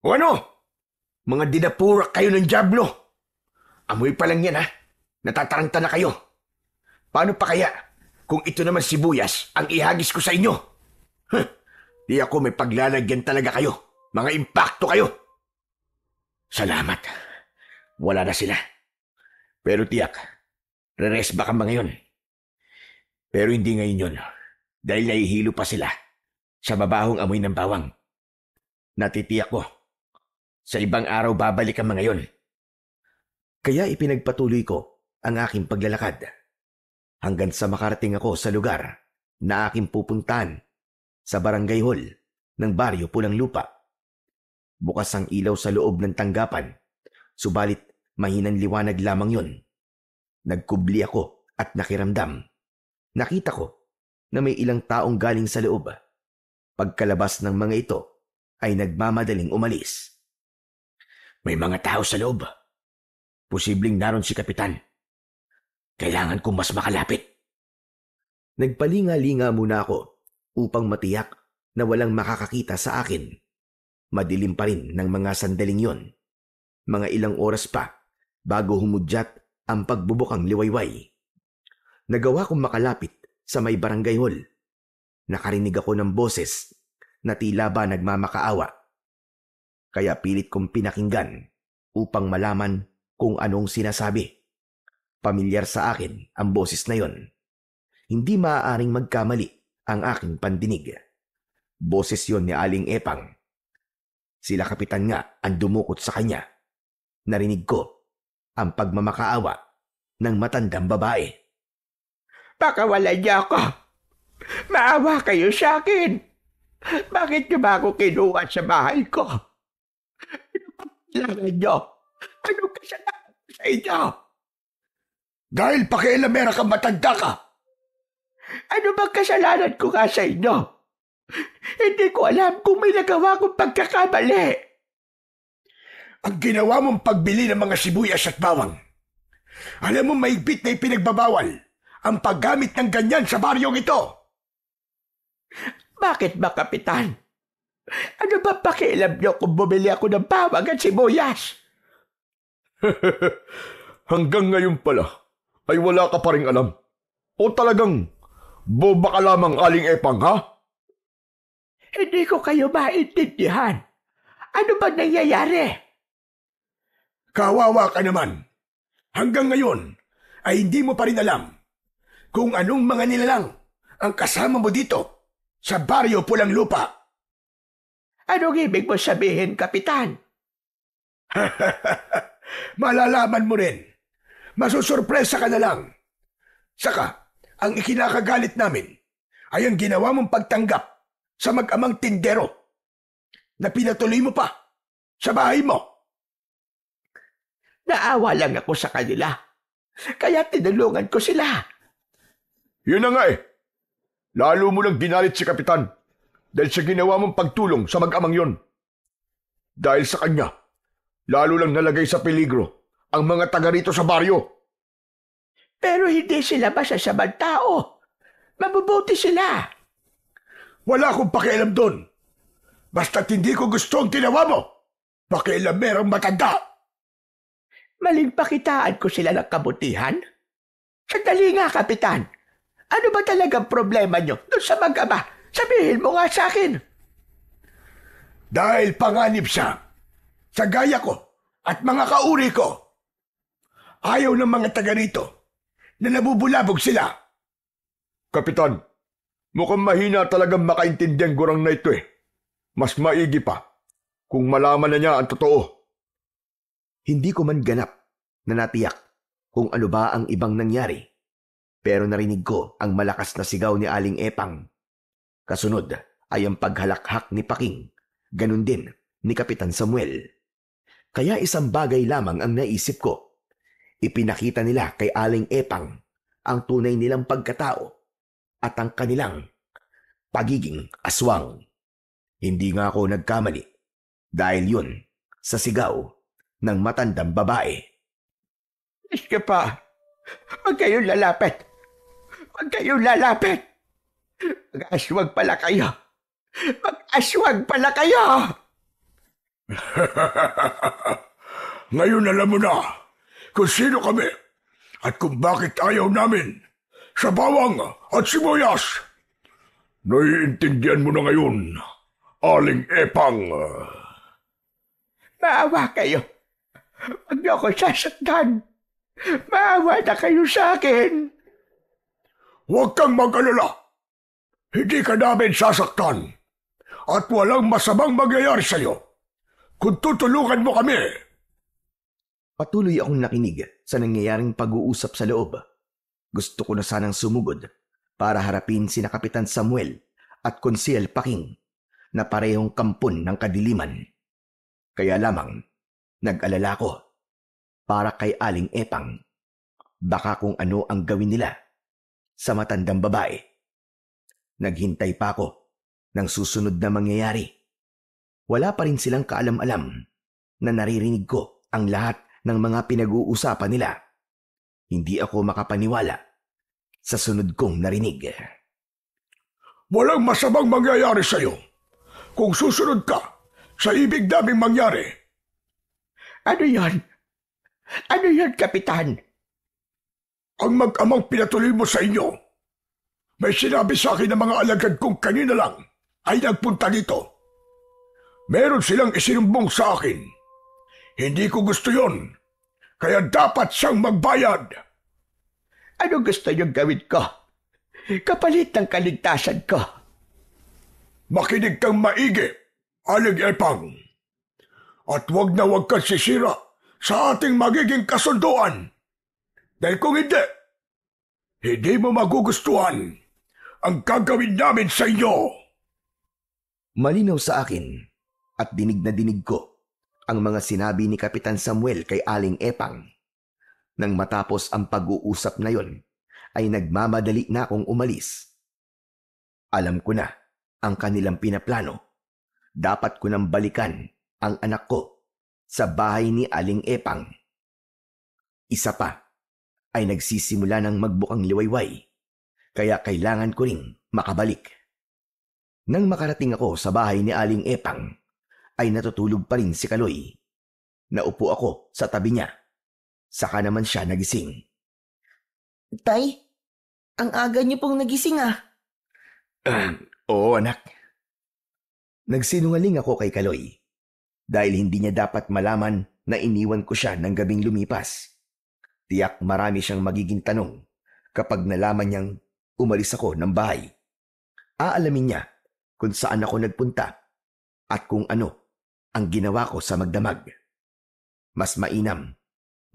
O ano? Mga dinapurak kayo ng diablo! Amoy pa lang yan, ha? Natataranta na kayo. Paano pa kaya kung ito naman sibuyas ang ihagis ko sa inyo? Di ako may paglalagyan talaga kayo. Mga impakto kayo. Salamat. Wala na sila. Pero tiyak, re-rest back ang mga yun. Pero hindi ngayon yun. Dahil nahihilo pa sila sa mabahong amoy ng bawang. Natitiyak ko, sa ibang araw babalik ang mga yun. Kaya ipinagpatuloy ko ang aking paglalakad hanggang sa makarating ako sa lugar na aking pupuntahan sa barangay hall ng baryo Pulang Lupa. Bukas ang ilaw sa loob ng tanggapan, subalit mahinang liwanag lamang yon. Nagkubli ako at nakiramdam. Nakita ko na may ilang taong galing sa loob. Pagkalabas ng mga ito ay nagmamadaling umalis. May mga tao sa loob. Posibleng naroon si Kapitan. Kailangan kong mas makalapit. Nagpalinga-linga muna ako upang matiyak na walang makakakita sa akin. Madilim pa rin ng mga sandaling yon. Mga ilang oras pa bago humudyat ang pagbubukang liwayway. Nagawa kong makalapit sa may barangay hall. Nakarinig ako ng boses na tila ba nagmamakaawa. Kaya pilit kong pinakinggan upang malaman kung anong sinasabi. Pamilyar sa akin ang boses na yon. Hindi maaaring magkamali ang aking pandinig. Boses yon ni Aling Epang. Sila Kapitan nga ang dumukot sa kanya. Narinig ko ang pagmamakaawa ng matandang babae. Pakawalan niya ako. Maawa kayo sa akin. Bakit niyo ba ako kinuha sa bahay ko? Ano ba kailangan niyo? Anong kasalanan ko sa inyo? Dahil pakialamera kang matanda ka. Ano bang kasalanan ko nga sa inyo? Hindi ko alam kung may nagawa kong pagkakamali. Ang ginawa mong pagbili ng mga sibuyas at bawang. Alam mo mahigpit na ipinagbabawal ang paggamit ng ganyan sa baryong ito. Bakit ba, Kapitan? Ano ba pakialam niyo kung bumili ako ng bawang at sibuyas? Hanggang ngayon pala ay wala ka pa ring alam. O talagang boba ka lamang, Aling Epang, ha? Hindi ko kayo maintindihan. Ano ba nangyayari? Kawawa ka naman. Hanggang ngayon ay hindi mo pa rin alam kung anong mga nilalang ang kasama mo dito sa baryo Pulang Lupa. Anong ibig mo sabihin, Kapitan? Malalaman mo rin. Masusurpresa ka na lang. Saka, ang ikinakagalit namin ay ang ginawa mong pagtanggap sa mag-amang tindero na pinatuloy mo pa sa bahay mo. Naawa lang ako sa kanila. Kaya tinulungan ko sila. Yun na nga eh. Lalo mo lang ginalit si Kapitan dahil sa ginawa mong pagtulong sa mag-amang yon. Dahil sa kanya, lalo lang nalagay sa peligro ang mga taga rito sa baryo. Pero hindi sila masasamang tao. Mabubuti sila. Wala akong pakialam doon. Basta't hindi ko gusto ang ginawa mo. Pakialamerang matanda. Maling pakitaan ko sila ng kabutihan? Sandali nga, Kapitan. Ano ba talagang problema nyo doon sa mag-ama? Sabihin mo nga sa akin. Dahil panganib siya sa gaya ko at mga kauri ko. Ayaw ng mga taga rito na nabubulabog sila. Kapitan, mukhang mahina talagang makaintindi ang gurang na ito eh. Mas maigi pa kung malaman na niya ang totoo. Hindi ko man ganap na natiyak kung ano ba ang ibang nangyari, pero narinig ko ang malakas na sigaw ni Aling Epang. Kasunod ay ang paghalakhak ni Paking, ganun din ni Kapitan Samuel. Kaya isang bagay lamang ang naisip ko. Ipinakita nila kay Aling Epang ang tunay nilang pagkatao at ang kanilang pagiging aswang. Hindi nga ako nagkamali dahil yun sa sigaw ng matandang babae. Iska pa. Huwag kayong lalapit. Huwag kayong lalapit. Mag-aswag pala kayo. Mag-aswag pala kayo. Ngayon alam mo na kung sino kami at kung bakit ayaw namin sa bawang at sibuyas. Naiintindihan mo na ngayon, Aling Epang. Maawa kayo. Huwag niyo ako sasaktan. Maawa na kayo sa akin. Huwag kang mag-alala. Hindi ka namin sasaktan. At walang masamang mangyayari sa'yo kung tutulungan mo kami. Patuloy akong nakinig sa nangyayaring pag-uusap sa loob. Gusto ko na sanang sumugod para harapin sina Kapitan Samuel at Konsyel Paking na parehong kampon ng kadiliman. Kaya lamang, nag-alala ko para kay Aling Epang. Baka kung ano ang gawin nila sa matandang babae. Naghintay pa ako ng susunod na mangyayari. Wala pa rin silang kaalam-alam na naririnig ko ang lahat ng mga pinag-uusapan nila. Hindi ako makapaniwala sa sunod kong narinig. Walang masamang mangyayari sa'yo kung susunod ka sa ibig naming mangyari. Ano yan? Ano yan, Kapitan? Ang mag-amang pinatuloy mo sa inyo. May sinabi sa akin ng mga alagad kong kanina lang ay nagpunta dito. Meron silang isinumbong sa akin. Hindi ko gusto yon. Kaya dapat siyang magbayad. Ano gusto niyong gawin ko? Kapalit ng kaligtasan ko. Makinig kang maigi, Aling Epang. At wag na wag kang sisira sa ating magiging kasunduan. Dahil kung hindi mo magugustuhan ang gagawin namin sa inyo. Malinaw sa akin at dinig na dinig ko ang mga sinabi ni Kapitan Samuel kay Aling Epang. Nang matapos ang pag-uusap na yon, ay nagmamadali na akong umalis. Alam ko na ang kanilang pinaplano. Dapat ko nang balikan ang anak ko sa bahay ni Aling Epang. Isa pa ay nagsisimula ng magbukang liwayway, kaya kailangan ko ring makabalik. Nang makarating ako sa bahay ni Aling Epang, ay natutulog pa rin si Kaloy. Naupo ako sa tabi niya. Saka naman siya nagising. Tay, ang aga niyo pong nagising ah. Oo, anak. Nagsinungaling ako kay Kaloy dahil hindi niya dapat malaman na iniwan ko siya ng gabing lumipas. Tiyak marami siyang magiging tanong kapag nalaman niyang umalis ako ng bahay. Aalamin niya kung saan ako nagpunta at kung ano ang ginawa ko sa magdamag. Mas mainam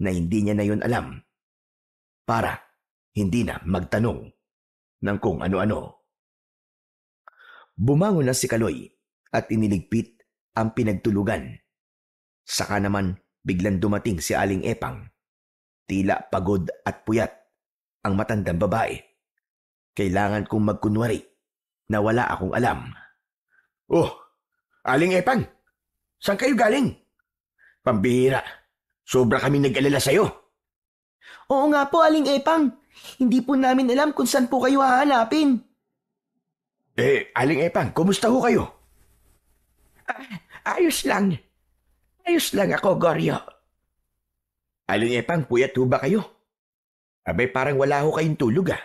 na hindi niya na yun alam para hindi na magtanong ng kung ano-ano. Bumangon na si Kaloy at iniligpit ang pinagtulugan. Saka naman biglang dumating si Aling Epang. Tila pagod at puyat ang matandang babae. Kailangan kong magkunwari na wala akong alam. Oh, Aling Epang, saan kayo galing? Pambihira, sobra kami nag-alala sa'yo. Oo nga po, Aling Epang. Hindi po namin alam kung saan po kayo hahanapin. Aling Epang, kumusta ho kayo? Ayos lang. Ayos lang ako, Goryo. Aling Epang, puyat ho ba kayo? Abay, parang wala ho kayong tulog ah.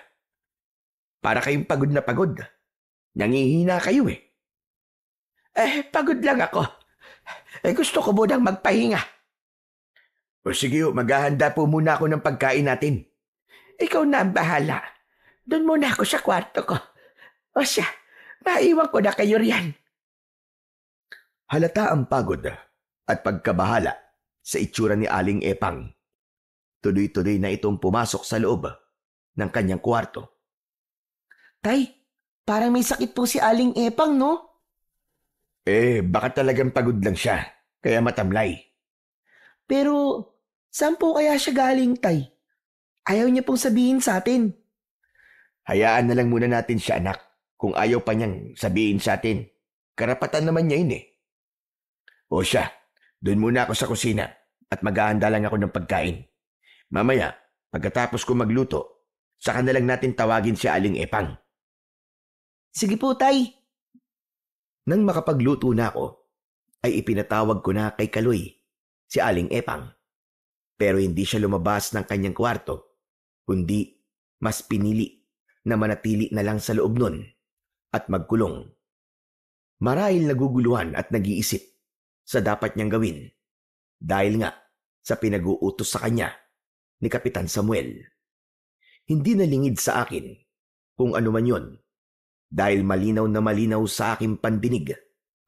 Para kayong pagod na pagod. Nangihina kayo eh. Pagod lang ako. Gusto ko munang magpahinga. O sige ho, maghahanda po muna ako ng pagkain natin. Ikaw na ang bahala. Doon muna ako sa kwarto ko. O siya, maiwan ko na kayo riyan. Halata ang pagod at pagkabahala sa itsura ni Aling Epang. Tuloy-tuloy na itong pumasok sa loob ng kanyang kwarto. Tay, parang may sakit po si Aling Epang, no? Baka talagang pagod lang siya, kaya matamlay. Pero, saan po kaya siya galing, Tay? Ayaw niya pong sabihin sa atin. Hayaan na lang muna natin siya, anak. Kung ayaw pa niyang sabihin sa atin, karapatan naman niya yun eh. O siya, doon muna ako sa kusina at maghahanda lang ako ng pagkain. Mamaya, pagkatapos ko magluto, saka na lang natin tawagin si Aling Epang. Sige po, Tay. Nang makapagluto na ako, ay ipinatawag ko na kay Kaloy si Aling Epang. Pero hindi siya lumabas ng kanyang kwarto, kundi mas pinili na manatili na lang sa loob nun at magkulong. Marahil naguguluhan at nag-iisip sa dapat niyang gawin dahil nga sa pinag-uutos sa kanya ni Kapitan Samuel. Hindi nalingid sa akin kung ano man yon dahil malinaw na malinaw sa aking pandinig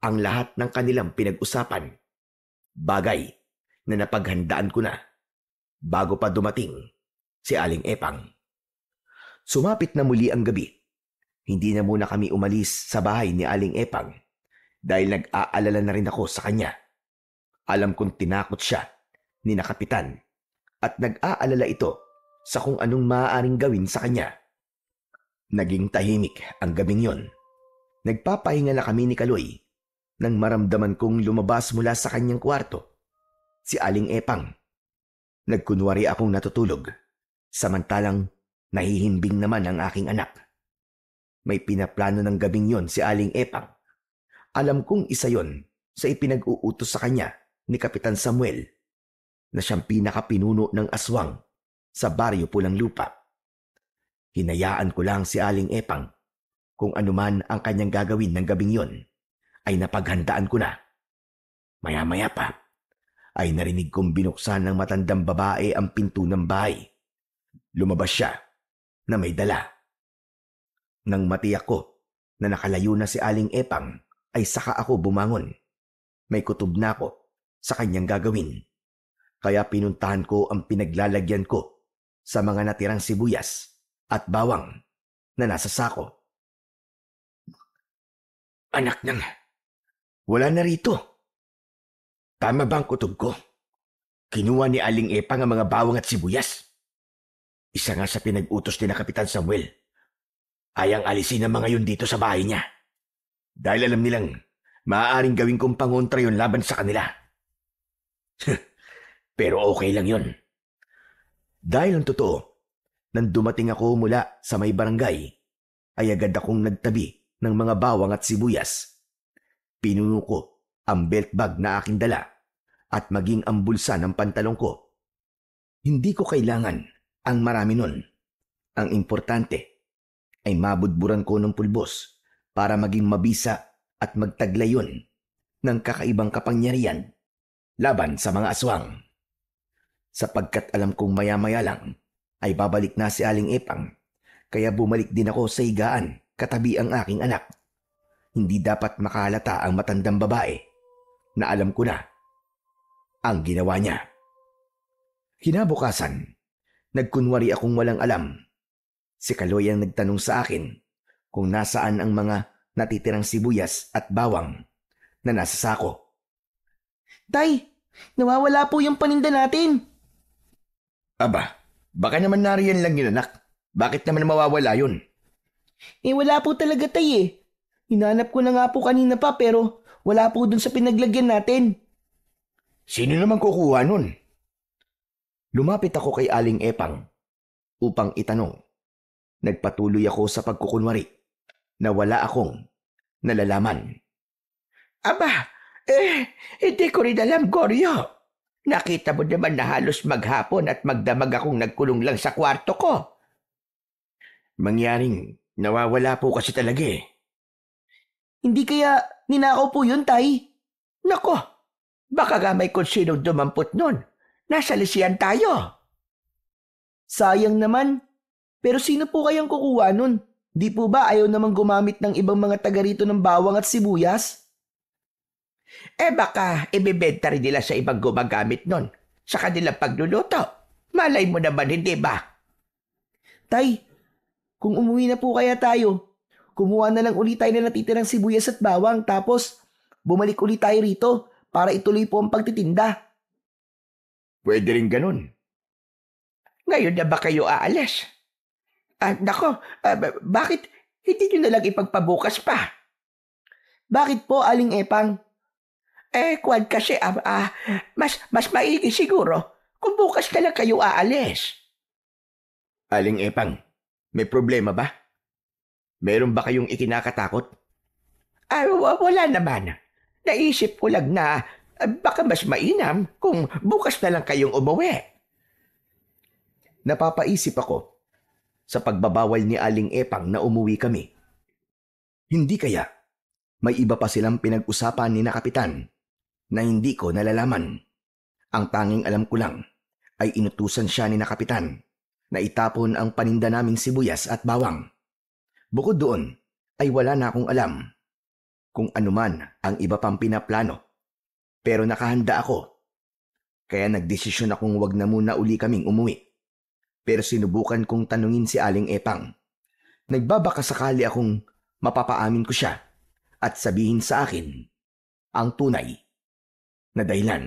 ang lahat ng kanilang pinag-usapan. Bagay na napaghandaan ko na bago pa dumating si Aling Epang. Sumapit na muli ang gabi. Hindi na muna kami umalis sa bahay ni Aling Epang dahil nag-aalala na rin ako sa kanya. Alam kong tinakot siya ni na Kapitan at nag-aalala ito sa kung anong maaaring gawin sa kanya. Naging tahimik ang gabing yon. Nagpapahinga na kami ni Kaloy nang maramdaman kong lumabas mula sa kanyang kwarto si Aling Epang. Nagkunwari akong natutulog, samantalang nahihimbing naman ang aking anak. May pinaplano ng gabing yon si Aling Epang. Alam kong isa yon sa ipinag-uutos sa kanya ni Kapitan Samuel na siyang pinakapinuno ng aswang sa baryo Pulang Lupa. Hinayaan ko lang si Aling Epang. Kung anuman ang kanyang gagawin ng gabing yon, ay napaghandaan ko na. Maya-maya pa, ay narinig kong binuksan ng matandang babae ang pinto ng bahay. Lumabas siya na may dala. Nang matiyak ko na nakalayo na si Aling Epang, ay saka ako bumangon. May kutob na ako sa kanyang gagawin. Kaya pinuntahan ko ang pinaglalagyan ko sa mga natirang sibuyas at bawang na nasa sako. Anak nang, wala na rito. Tama ba ang kutob ko? Kinuha ni Aling Epang ang mga bawang at sibuyas. Isa nga sa pinag-utos ni na Kapitan Samuel. Ayang alisin ang mga yun dito sa bahay niya. Dahil alam nilang maaaring gawin kong pangontra yun laban sa kanila. Pero okay lang yun. Dahil ang totoo, nang dumating ako mula sa may barangay, ay agad akong nagtabi ng mga bawang at sibuyas. Pinuno ko ang belt bag na aking dala at maging ang bulsa ng pantalong ko. Hindi ko kailangan ang marami nun. Ang importante ay mabudburan ko ng pulbos para maging mabisa at magtaglay yun ng kakaibang kapangyarihan laban sa mga aswang. Sapagkat alam kong maya-maya lang ay babalik na si Aling Epang, kaya bumalik din ako sa higaan katabi ang aking anak. Hindi dapat makahalata ang matandang babae na alam ko na ang ginawa niya. Kinabukasan, nagkunwari akong walang alam. Si Kaloy ang nagtanong sa akin kung nasaan ang mga natitirang sibuyas at bawang na nasa sako. Tay, nawawala po yung paninda natin. Aba, baka naman nariyan lang yun, anak. Bakit naman mawawala yun? Wala po talaga, tay eh. Hinanap ko na nga po kanina pa pero wala po dun sa pinaglagyan natin. Sino naman kukuha nun? Lumapit ako kay Aling Epang upang itanong. Nagpatuloy ako sa pagkukunwari na wala akong nalalaman. Aba, hindi ko rin alam, Goryo. Nakita mo naman na halos maghapon at magdamag akong nagkulong lang sa kwarto ko. Mangyaring nawawala po kasi talaga eh. Hindi kaya ninakaw po yun, tay? Nako, baka nga may kung sinong dumampot nun. Nasa lisiyan tayo. Sayang naman. Pero sino po kayang kukuha nun? Di po ba ayaw namang gumamit ng ibang mga taga rito ng bawang at sibuyas? Baka ibibenta rin nila sa ibang gumagamit nun sa kanilang pagluluto. Malay mo naman, hindi ba? Tay, kung umuwi na po kaya tayo, kumuha na lang ulit tayo na natitirang sibuyas at bawang tapos bumalik ulit tayo rito para ituloy po ang pagtitinda. Pwede rin ganun. Ngayon na ba kayo aalis? Nako, bakit hindi nyo na lang ipagpabukas pa? Bakit po, Aling Epang? Kwan kasi, mas maigi siguro kung bukas na lang kayo aalis. Aling Epang, may problema ba? Meron ba kayong ikinakatakot? Wala naman. Naisip ko lang na baka mas mainam kung bukas na lang kayong umuwi. Napapaisip ako sa pagbabawal ni Aling Epang na umuwi kami. Hindi kaya may iba pa silang pinag-usapan ni na Kapitan na hindi ko nalalaman. Ang tanging alam ko lang ay inutusan siya ni na Kapitan na itapon ang paninda naming sibuyas at bawang. Bukod doon ay wala na akong alam kung anuman ang iba pang pinaplano. Pero nakahanda ako. Kaya nagdesisyon akong wag na muna uli kaming umuwi. Pero sinubukan kong tanungin si Aling Epang. Nagbabaka sakali akong mapapaamin ko siya at sabihin sa akin ang tunay na dahilan.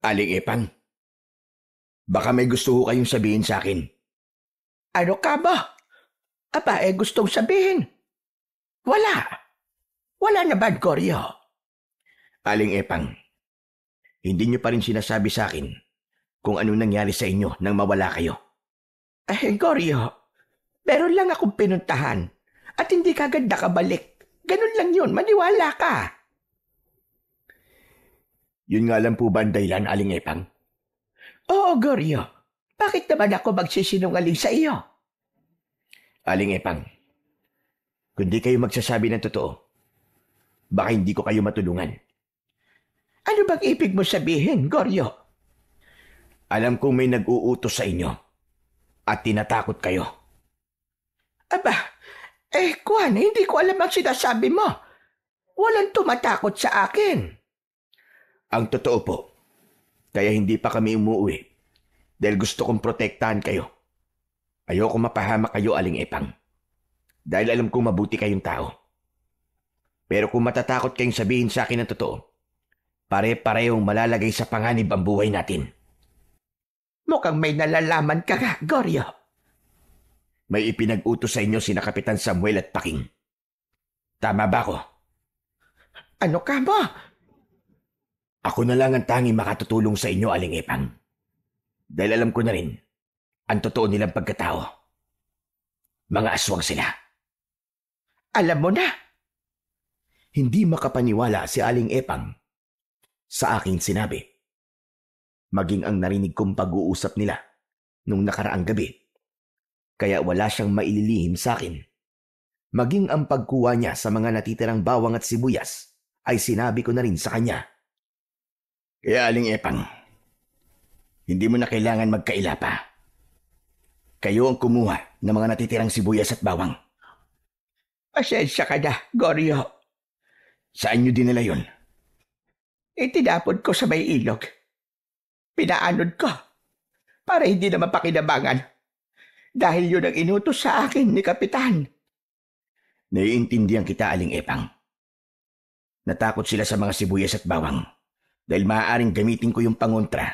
Aling Epang, baka may gusto ho kayong sabihin sa akin. Ano ka ba? Gustong sabihin. Wala naman, Goryo. Aling Epang, hindi niyo pa rin sinasabi sa akin kung anong nangyari sa inyo nang mawala kayo. Goryo, meron lang akong pinuntahan at hindi kagad nakabalik. Ganun lang yun, maniwala ka. Yun nga lang po ba ang dahilan, Aling Epang? Oo, Goryo. Bakit naman ako magsisinungaling sa iyo? Aling Epang, kung di kayo magsasabi ng totoo, baka hindi ko kayo matulungan. Ano bang ibig mo sabihin, Goryo? Alam kong may nag-uutos sa inyo at tinatakot kayo. Kwan, hindi ko alam ang sinasabi mo. Walang tumatakot sa akin. Ang totoo po, kaya hindi pa kami umuwi dahil gusto kong protektahan kayo. Ayoko mapahamak kayo, Aling Epang, dahil alam kong mabuti kayong tao. Pero kung matatakot kayong sabihin sa akin ang totoo, pare-parehong malalagay sa panganib ang buhay natin. Mukhang may nalalaman ka nga, Goryo. May ipinag-utos sa inyo sina Kapitan Samuel at Paking. Tama ba ako? Ano ka mo? Ako na lang ang tanging makatutulong sa inyo, Aling Epang. Dahil alam ko na rin ang totoo nilang pagkatao. Mga aswang sila. Alam mo na. Hindi makapaniwala si Aling Epang sa aking sinabi. Maging ang narinig kong pag-uusap nila nung nakaraang gabi. Kaya wala siyang maililihim sa akin. Maging ang pagkuha niya sa mga natitirang bawang at sibuyas ay sinabi ko na rin sa kanya. Kaya Aling Epang, hindi mo na kailangan magkaila pa. Kayo ang kumuha ng mga natitirang sibuyas at bawang. Pasensya ka na, Goryo. Saan nyo dinala yun? Itinapon ko sa may ilog. Pinaanod ko para hindi na mapakinabangan dahil yun ang inutos sa akin ni Kapitan. Naiintindihan kita, Aling Epang. Natakot sila sa mga sibuyas at bawang dahil maaaring gamitin ko yung pangontra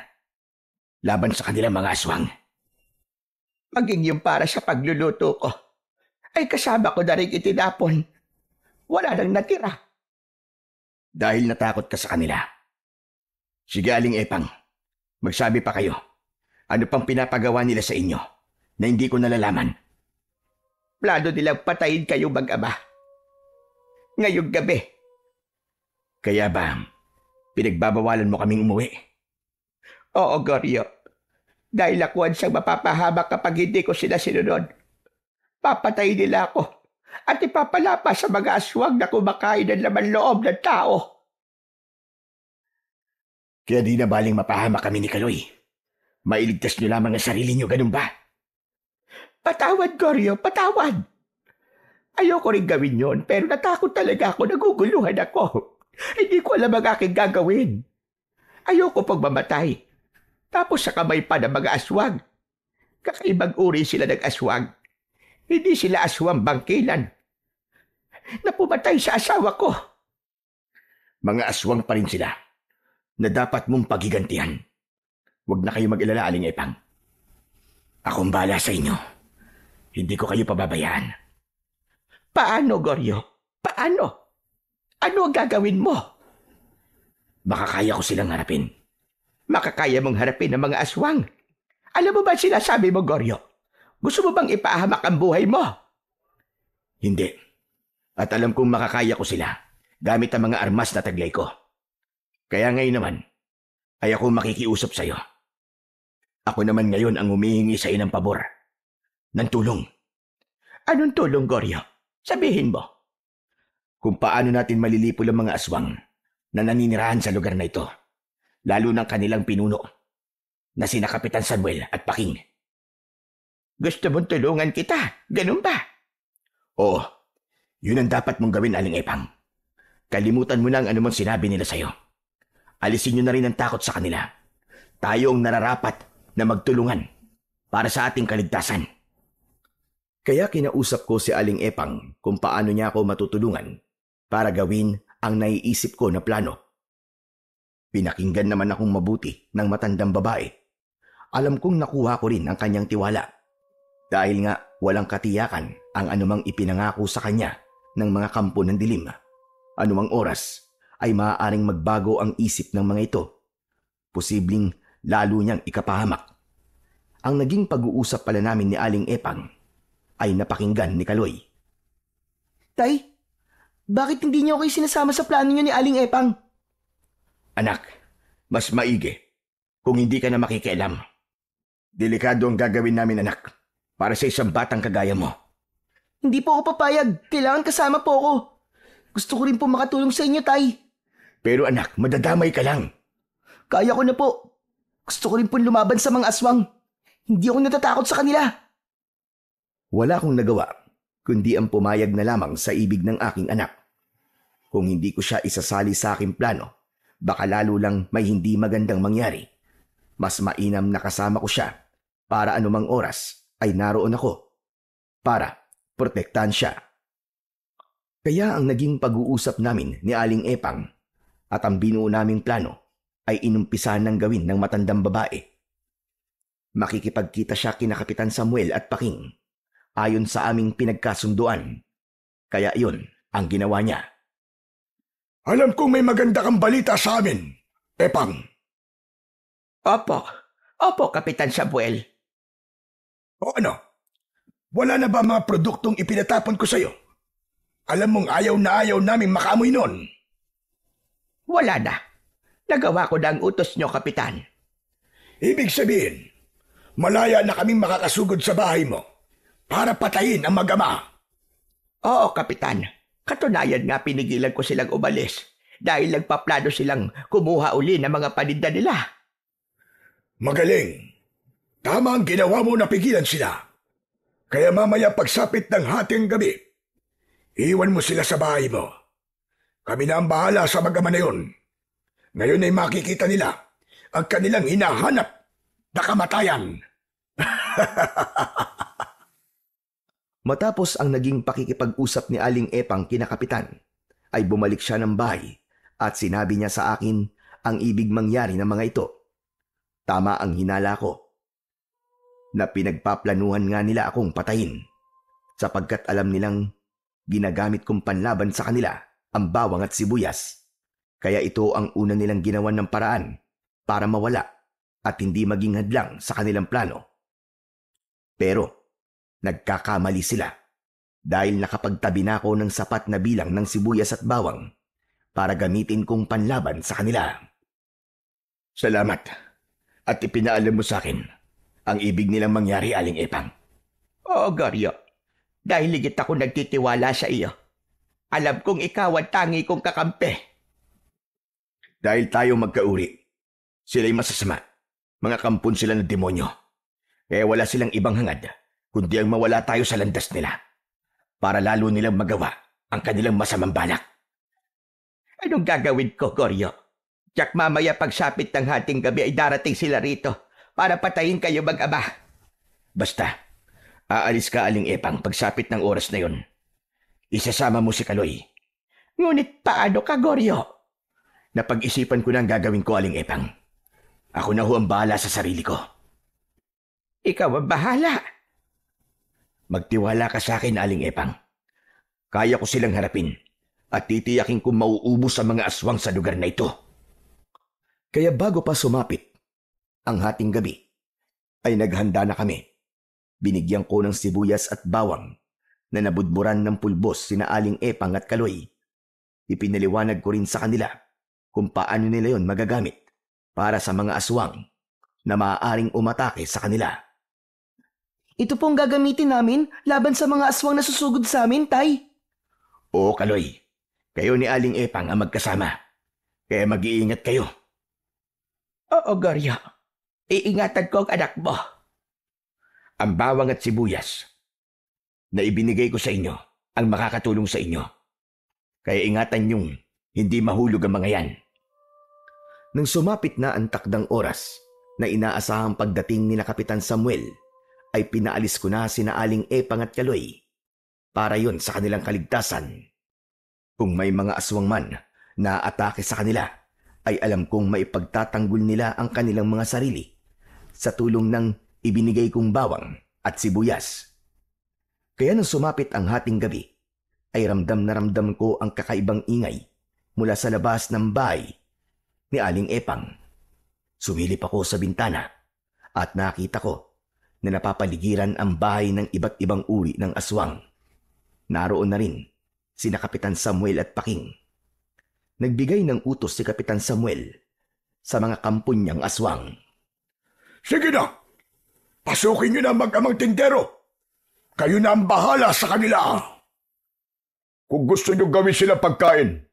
laban sa kanilang mga aswang. Maging yung para sa pagluluto ko ay kasama ko na rin itinapon. Wala nang natira. Dahil natakot ka sa kanila. Sige, Aling Epang, magsabi pa kayo. Ano pang pinapagawa nila sa inyo na hindi ko nalalaman? Plano nilang patayin kayo mag-ama. Ngayong gabi. Kaya ba, pinagbabawalan mo kaming umuwi? Oo, Goryo. Dahil ako ang siyang mapapahamak kapag hindi ko sila sinunod. Papatayin nila ako at ipapalapa sa mga aswang na kumakain ng laman loob ng tao. Kaya di na baling mapahamak kami ni Kaloy. Mailigtas niyo lamang ang sarili niyo, ganun ba? Patawad, Goryo, patawad. Ayoko rin gawin yon, pero natakot talaga ako, naguguluhan ako. Hindi ko alam ang aking gagawin. Ayoko pagmamatay. Tapos sa kamay pa ng mga aswang. Kakaibang uri sila ng aswang. Hindi sila aswang bangkilan. Napumatay sa asawa ko. Mga aswang pa rin sila na dapat mong paghigantihan. Huwag na kayo mag-alala, Aling Epang. Akong bahala sa inyo. Hindi ko kayo pababayaan. Paano, Goryo? Paano? Ano ang gagawin mo? Makakaya ko silang harapin. Makakaya mong harapin ang mga aswang. Alam mo ba sinasabi mo, Goryo? Gusto mo bang ipahamak ang buhay mo? Hindi. At alam kong makakaya ko sila gamit ang mga armas na taglay ko. Kaya ngayon naman, ay ako makikiusap sa iyo. Ako naman ngayon ang humihingi sa inang pabor. Ng tulong. Anong tulong, Goryo? Sabihin mo. Kung paano natin malilipol ang mga aswang na naninirahan sa lugar na ito. Lalo ng kanilang pinuno na sina Kapitan Samuel at Paking. Gusto mong tulungan kita? Ganun ba? Oo. Yun ang dapat mong gawin, Aling Epang. Kalimutan mo na ang anumang sinabi nila sa'yo. Alisin nyo na rin ang takot sa kanila. Tayo ang nararapat na magtulungan para sa ating kaligtasan. Kaya kinausap ko si Aling Epang kung paano niya ako matutulungan para gawin ang naiisip ko na plano. Pinakinggan naman akong mabuti ng matandang babae. Alam kong nakuha ko rin ang kanyang tiwala. Dahil nga walang katiyakan ang anumang ipinangako sa kanya ng mga kampo ng dilim. Anumang oras ay maaaring magbago ang isip ng mga ito. Posibleng lalo niyang ikapahamak. Ang naging pag-uusap pala namin ni Aling Epang ay napakinggan ni Kaloy. Tay, bakit hindi niyo ako sinasama sa plano niyo ni Aling Epang? Anak, mas maigi kung hindi ka na makikialam. Delikado ang gagawin namin, anak, para sa isang batang kagaya mo. Hindi po ako papayag. Kailangan kasama po ako. Gusto ko rin po makatulong sa inyo, Tay. Pero anak, madadamay ka lang. Kaya ko na po. Gusto ko rin po lumaban sa mga aswang. Hindi ako natatakot sa kanila. Wala akong nagawa, kundi ang pumayag na lamang sa ibig ng aking anak. Kung hindi ko siya isasali sa aking plano, baka lalo lang may hindi magandang mangyari. Mas mainam na kasama ko siya para anumang oras ay naroon ako para protektahan siya. Kaya ang naging pag-uusap namin ni Aling Epang at ang binuo naming plano ay inumpisahan ng gawin ng matandang babae. Makikipagkita siya kina Kapitan Samuel at Paking ayon sa aming pinagkasunduan. Kaya iyon ang ginawa niya. Alam kong may maganda kang balita sa amin, Epang. Opo, Kapitan Samuel. O ano? Wala na ba mga produktong ipinatapon ko sa'yo? Alam mong ayaw na ayaw naming makaamoy nun. Wala na. Nagawa ko na ang utos nyo, Kapitan. Ibig sabihin, malaya na kaming makakasugod sa bahay mo para patayin ang mag-ama. Oo, Kapitan. Katunayan nga pinigilan ko silang umalis dahil nagpaplano silang kumuha uli ng mga paninda nila. Magaling. Tama ang ginawa mo na pigilan sila. Kaya mamaya pagsapit ng hating gabi, iwan mo sila sa bahay mo. Kami na ang bahala sa mag-ama na yun. Ngayon ay makikita nila ang kanilang hinahanap na kamatayan. Matapos ang naging pakikipag-usap ni Aling Epang kina Kapitan, ay bumalik siya ng bahay at sinabi niya sa akin ang ibig mangyari ng mga ito. Tama ang hinala ko na pinagpaplanuhan nga nila akong patayin sapagkat alam nilang ginagamit kong panlaban sa kanila ang bawang at sibuyas. Kaya ito ang una nilang ginawan ng paraan para mawala at hindi maging hadlang sa kanilang plano. Pero nagkakamali sila dahil nakapagtabi na ako ng sapat na bilang ng sibuyas at bawang para gamitin kong panlaban sa kanila. Salamat at ipinaalam mo sa akin ang ibig nilang mangyari, Aling Epang. Oo, Goryo. Dahil higit ako nagtitiwala sa iyo. Alam kong ikaw ang tangi kong kakampi. Dahil tayo magkauri, sila'y masasama. Mga kampon sila ng demonyo. Kaya wala silang ibang hangad kundi ang mawala tayo sa landas nila para lalo nilang magawa ang kanilang masamang balak. Anong gagawin ko, Goryo? Tiyak mamaya pagsapit ng hating gabi ay darating sila rito para patayin kayo mag-ama. Basta, aalis ka, Aling Epang, pagsapit ng oras na yon. Isasama mo si Kaloy. Ngunit paano ka, Goryo? Napag-isipan ko na ang gagawin ko, Aling Epang. Ako na ho ang bahala sa sarili ko. Ikaw ang bahala. Magtiwala ka sa akin, Aling Epang. Kaya ko silang harapin at titiyakin kong mauubos ang mga aswang sa lugar na ito. Kaya bago pa sumapit ang hating gabi, ay naghanda na kami. Binigyan ko ng sibuyas at bawang na nabudburan ng pulbos sina Aling Epang at Kaloy. Ipinaliwanag ko rin sa kanila kung paano nila yon magagamit para sa mga aswang na maaaring umatake sa kanila. Ito pong gagamitin namin laban sa mga aswang na susugod sa amin, Tay. Oo, Kaloy. Kayo ni Aling Epang ang magkasama. Kaya mag-iingat kayo. Oo, Goryo. Iingatan ko ang anak mo. Ang bawang at sibuyas na ibinigay ko sa inyo ang makakatulong sa inyo. Kaya ingatan niyong hindi mahulog ang mga yan. Nang sumapit na ang takdang oras na inaasahang pagdating ni na Kapitan Samuel, ay pinaalis ko na sina Aling Epang at Kaloy para yon sa kanilang kaligtasan. Kung may mga aswang man na atake sa kanila, ay alam kong maipagtatanggol nila ang kanilang mga sarili sa tulong ng ibinigay kong bawang at sibuyas. Kaya nang sumapit ang hating gabi, ay ramdam na ramdam ko ang kakaibang ingay mula sa labas ng bahay ni Aling Epang. Sumilip ako sa bintana at nakita ko na napapaligiran ang bahay ng iba't ibang uri ng aswang. Naroon na rin sina Kapitan Samuel at Paking. Nagbigay ng utos si Kapitan Samuel sa mga kampon niyang aswang. Sige na! Pasukin niyo na mag-amang tindero! Kayo na ang bahala sa kanila! Kung gusto niyo gawin sila pagkain,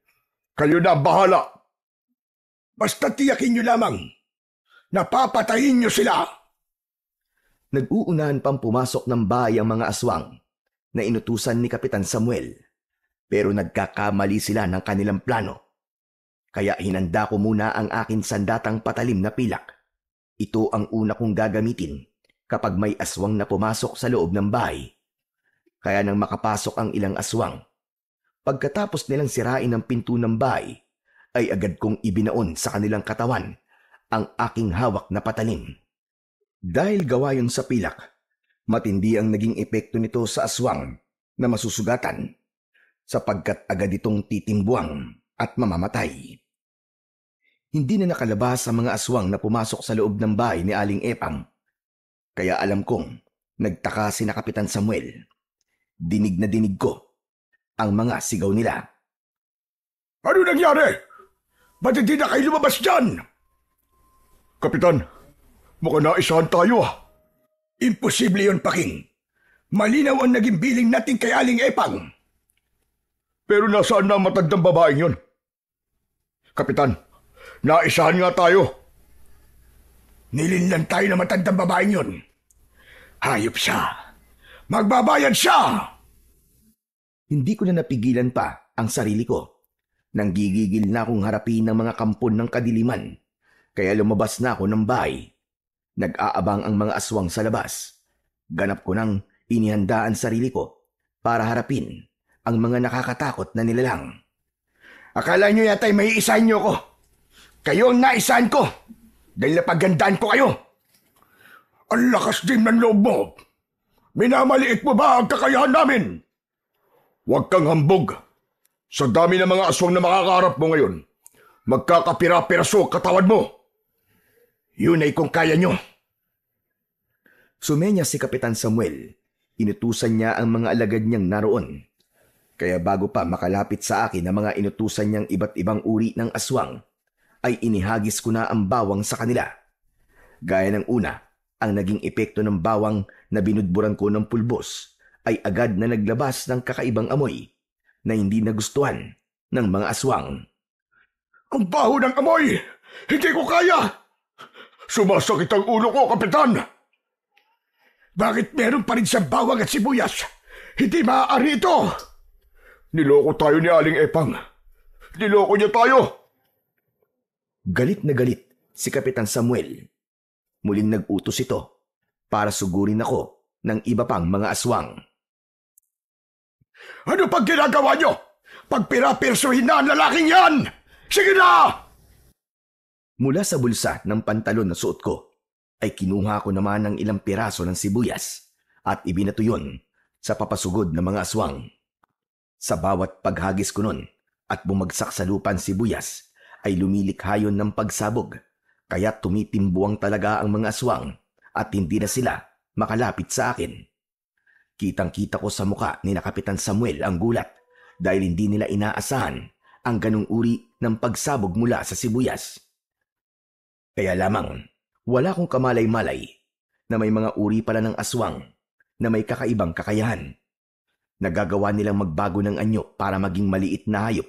kayo na ang bahala! Basta tiyakin niyo lamang na papatayin niyo sila! Nag-uunahan pang pumasok ng bahay ang mga aswang na inutusan ni Kapitan Samuel, pero nagkakamali sila ng kanilang plano. Kaya hinanda ko muna ang akin sandatang patalim na pilak. Ito ang una kong gagamitin kapag may aswang na pumasok sa loob ng bahay. Kaya nang makapasok ang ilang aswang, pagkatapos nilang sirain ang pinto ng bahay, ay agad kong ibinaon sa kanilang katawan ang aking hawak na patalim. Dahil gawa yun sa pilak, matindi ang naging epekto nito sa aswang na masusugatan sapagkat agad itong titimbuang at mamamatay. Hindi na nakalabas ang mga aswang na pumasok sa loob ng bahay ni Aling Epang. Kaya alam kong nagtaka si na Kapitan Samuel. Dinig na dinig ko ang mga sigaw nila. Ano nangyari? Ba't hindi na kayo lumabas dyan? Kapitan, mukhang naisahan tayo ah. Imposible yun, Paking. Malinaw ang naging biling natin kay Aling Epang. Pero nasaan na ang matandang babaeng yun? Kapitan, naisahan nga tayo. Nilinlan tayo ng matandang babaeng yun. Hayop siya. Magbabayad siya! Hindi ko na napigilan pa ang sarili ko. Nanggigigil na akong harapin ng mga kampon ng kadiliman. Kaya lumabas na ako ng bahay. Nag-aabang ang mga aswang sa labas. Ganap ko nang inihandaan sarili ko para harapin ang mga nakakatakot na nilalang. Akala nyo yata'y may isahin nyo ko. Kayo ang naisahan ko dahil napagandaan ko kayo. Ang lakas din ng loob mo. Minamaliit mo ba ang kakayahan namin? Huwag kang hambog. Sa dami ng mga aswang na makakaharap mo ngayon, magkakapira-piraso katawan mo. Yun ay kung kaya nyo. Sumenya si Kapitan Samuel. Inutusan niya ang mga alagad niyang naroon. Kaya bago pa makalapit sa akin ang mga inutusan niyang iba't ibang uri ng aswang, ay inihagis ko na ang bawang sa kanila. Gaya ng una, ang naging epekto ng bawang na binudburan ko ng pulbos ay agad na naglabas ng kakaibang amoy na hindi nagustuhan ng mga aswang. Ang baho ng amoy! Hindi ko kaya! Sumasakit ang ulo ko, Kapitan! Bakit meron pa rin siyang bawang at sibuyas? Hindi maaari ito! Niloko tayo ni Aling Epang. Niloko niya tayo! Galit na galit si Kapitan Samuel. Muling nag-utos ito para sugurin ako ng iba pang mga aswang. Ano pag ginagawa niyo? Pagpira-pirsuhin na ang lalaking yan! Sige na! Mula sa bulsa ng pantalon na suot ko, ay kinuha ko naman ng ilang piraso ng sibuyas at ibinato yun sa papasugod ng mga aswang. Sa bawat paghagis ko nun at bumagsak sa lupan sibuyas, ay lumilikha yun ng pagsabog, kaya tumitimbuang talaga ang mga aswang at hindi na sila makalapit sa akin. Kitang-kita ko sa muka ni na Kapitan Samuel ang gulat dahil hindi nila inaasahan ang ganung uri ng pagsabog mula sa sibuyas. Kaya lamang, wala kong kamalay-malay na may mga uri pala ng aswang na may kakaibang kakayahan. Nagagawa nilang magbago ng anyo para maging maliit na hayop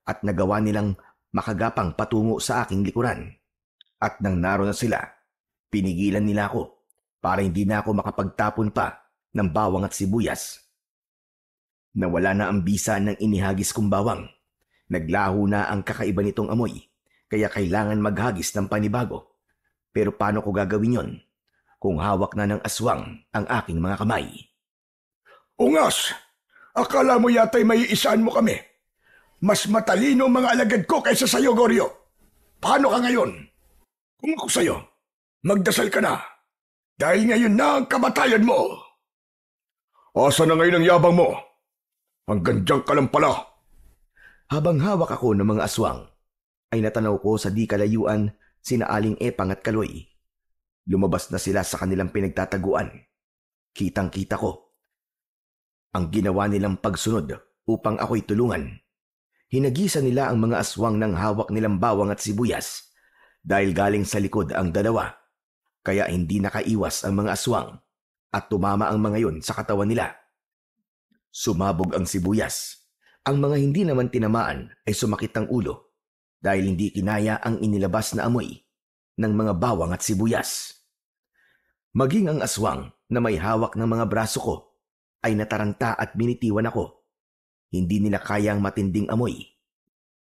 at nagawa nilang makagapang patungo sa aking likuran. At nang naroon na sila, pinigilan nila ako para hindi na ako makapagtapon pa ng bawang at sibuyas. Nawala na ang bisa ng inihagis kong bawang. Naglaho na ang kakaiba nitong amoy, kaya kailangan maghagis ng panibago. Pero paano ko gagawin yon kung hawak na ng aswang ang aking mga kamay? Ungas! Akala mo yata'y may isaan mo kami. Mas matalino ang mga alagad ko kaysa sa'yo, Goryo. Paano ka ngayon? Kung ako sa'yo, magdasal ka na. Dahil ngayon na ang kamatayan mo. Asa na ngayon ang yabang mo? Hanggang diyan ka lang pala. Habang hawak ako ng mga aswang, ay natanaw ko sa di kalayuan sina Aling Epang at Kaloy. Lumabas na sila sa kanilang pinagtataguan. Kitang-kita ko ang ginawa nilang pagsunod upang ako'y tulungan. Hinagisan nila ang mga aswang ng hawak nilang bawang at sibuyas dahil galing sa likod ang dalawa. Kaya hindi nakaiwas ang mga aswang at tumama ang mga yon sa katawan nila. Sumabog ang sibuyas. Ang mga hindi naman tinamaan ay sumakit ang ulo dahil hindi kinaya ang inilabas na amoy ng mga bawang at sibuyas. Maging ang aswang na may hawak ng mga braso ko ay nataranta at binitiwan ako. Hindi nila kaya ang matinding amoy.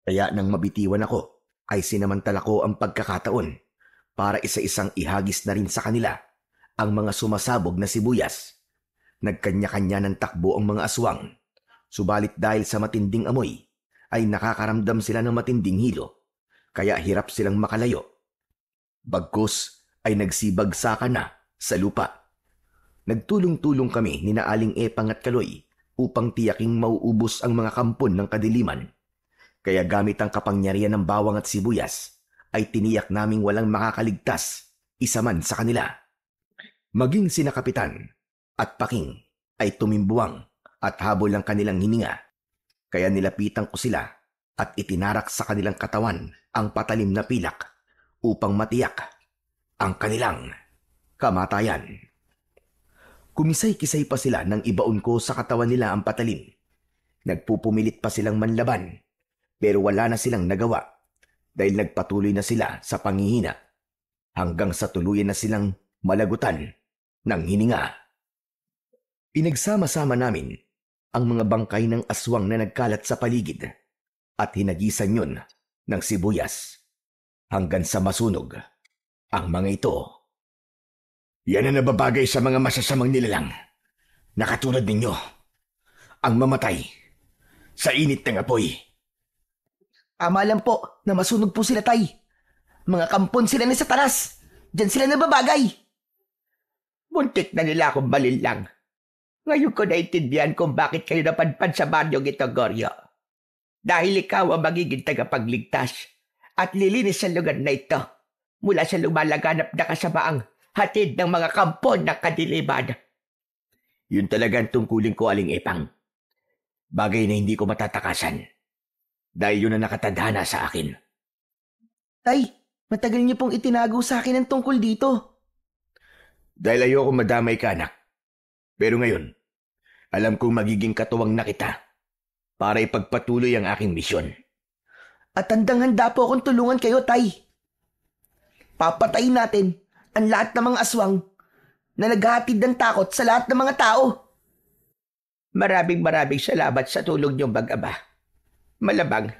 Kaya nang mabitiwan ako, ay sinamantala ko ang pagkakataon para isa-isang ihagis na rin sa kanila ang mga sumasabog na sibuyas. Nagkanya-kanya ng takbo ang mga aswang, subalit dahil sa matinding amoy ay nakakaramdam sila ng matinding hilo, kaya hirap silang makalayo. Bagkus ay nagsibagsakan na sa lupa. Nagtulong-tulong kami ni na Aling Epang at Kaloy upang tiyaking mauubos ang mga kampon ng kadiliman. Kaya gamit ang kapangyarihan ng bawang at sibuyas, ay tiniyak naming walang makakaligtas, isa man sa kanila. Maging sina Kapitan at Paking ay tumimbuwang at habol ang kanilang hininga. Kaya nilapitan ko sila at itinarak sa kanilang katawan ang patalim na pilak upang matiyak ang kanilang kamatayan. Kumisay-kisay pa sila nang ibaon ko sa katawan nila ang patalim. Nagpupumilit pa silang manlaban, pero wala na silang nagawa dahil nagpatuloy na sila sa panghihina hanggang sa tuluyan na silang malagutan ng hininga. Pinagsama-sama namin ang mga bangkay ng aswang na nagkalat sa paligid at hinagisan yun ng sibuyas hanggang sa masunog ang mga ito. Yan ang nababagay sa mga masasamang nilalang na katulad ninyo, ang mamatay sa init ng apoy. Tama lang po na masunog po sila, Tay. Mga kampon sila ni Satanas. Diyan sila nababagay. Muntik na nila akong balilang. Ngayon ko naintindihan kung bakit kayo napadpad sa baryong ito, Goryo. Dahil ikaw ang magiging tagapagligtas at lilinis sa lugar na ito mula sa lumalaganap na kasamaang hatid ng mga kampon ng kadiliman. Yun talaga ang tungkulin ko, Aling Epang. Bagay na hindi ko matatakasan. Dahil yun ang nakatadhana sa akin. Tay, matagal niyo pong itinago sa akin ang tungkol dito. Dahil ayoko madamay ka, anak. Pero ngayon, alam kong magiging katuwang na kita para ipagpatuloy ang aking misyon. At handang-handa po akong tulungan kayo, Tay. Papatayin natin ang lahat ng mga aswang na naghahatid ng takot sa lahat ng mga tao. Maraming salamat sa tulong niyong mag-ama. Malabang,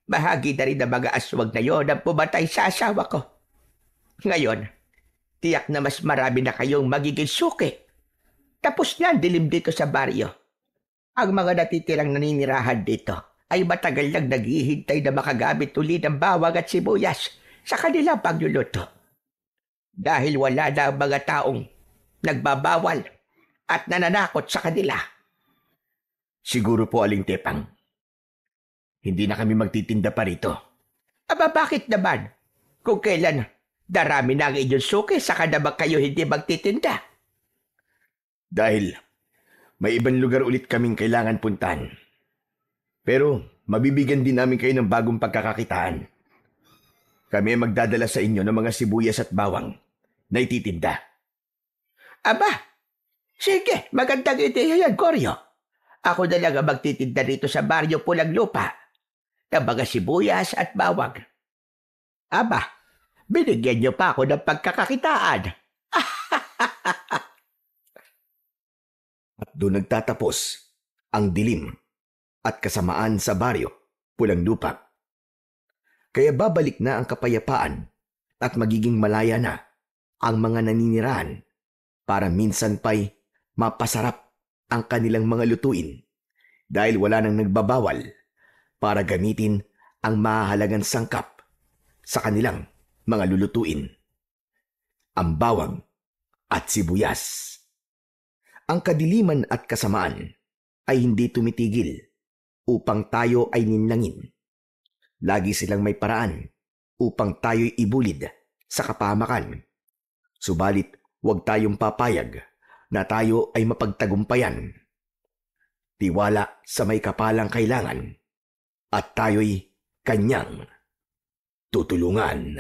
bahagi na rin ng mga aswang na yon ang pumatay sa asawa ko. Ngayon, tiyak na mas marami na kayong magiging suki. Tapos na ang dilim dito sa baryo. Ang mga natitirang naninirahan dito ay matagal lang naghihintay na makagamit ulit ng bawang at sibuyas sa kanilang pagluluto. Dahil wala na ang mga taong nagbabawal at nananakot sa kanila. Siguro po, Aling Tepang. Hindi na kami magtitinda pa rito. Aba, bakit naman? Kung kailan darami na ang inyong suki, saka naman kayo hindi magtitinda. Dahil may ibang lugar ulit kaming kailangan puntahan. Pero mabibigyan din namin kayo ng bagong pagkakakitaan. Kami ay magdadala sa inyo ng mga sibuyas at bawang na ititinda. Aba, sige, magandang ideya yan, Goryo. Ako na lang ang magtitinda rito sa baryo Pulang Lupa ng mga sibuyas at bawang. Aba, binigyan niyo pa ako ng pagkakakitaan. At doon nagtatapos ang dilim at kasamaan sa baryo Pulang Lupa. Kaya babalik na ang kapayapaan at magiging malaya na ang mga naninirahan para minsan pa'y mapasarap ang kanilang mga lutuin dahil wala nang nagbabawal para gamitin ang mahahalagang sangkap sa kanilang mga lulutuin. Ang bawang at sibuyas. Ang kadiliman at kasamaan ay hindi tumitigil upang tayo ay ninlangin. Lagi silang may paraan upang tayo'y ibulid sa kapahamakan. Subalit, huwag tayong papayag na tayo ay mapagtagumpayan. Tiwala sa may kapalang kailangan at tayo'y kanyang tutulungan.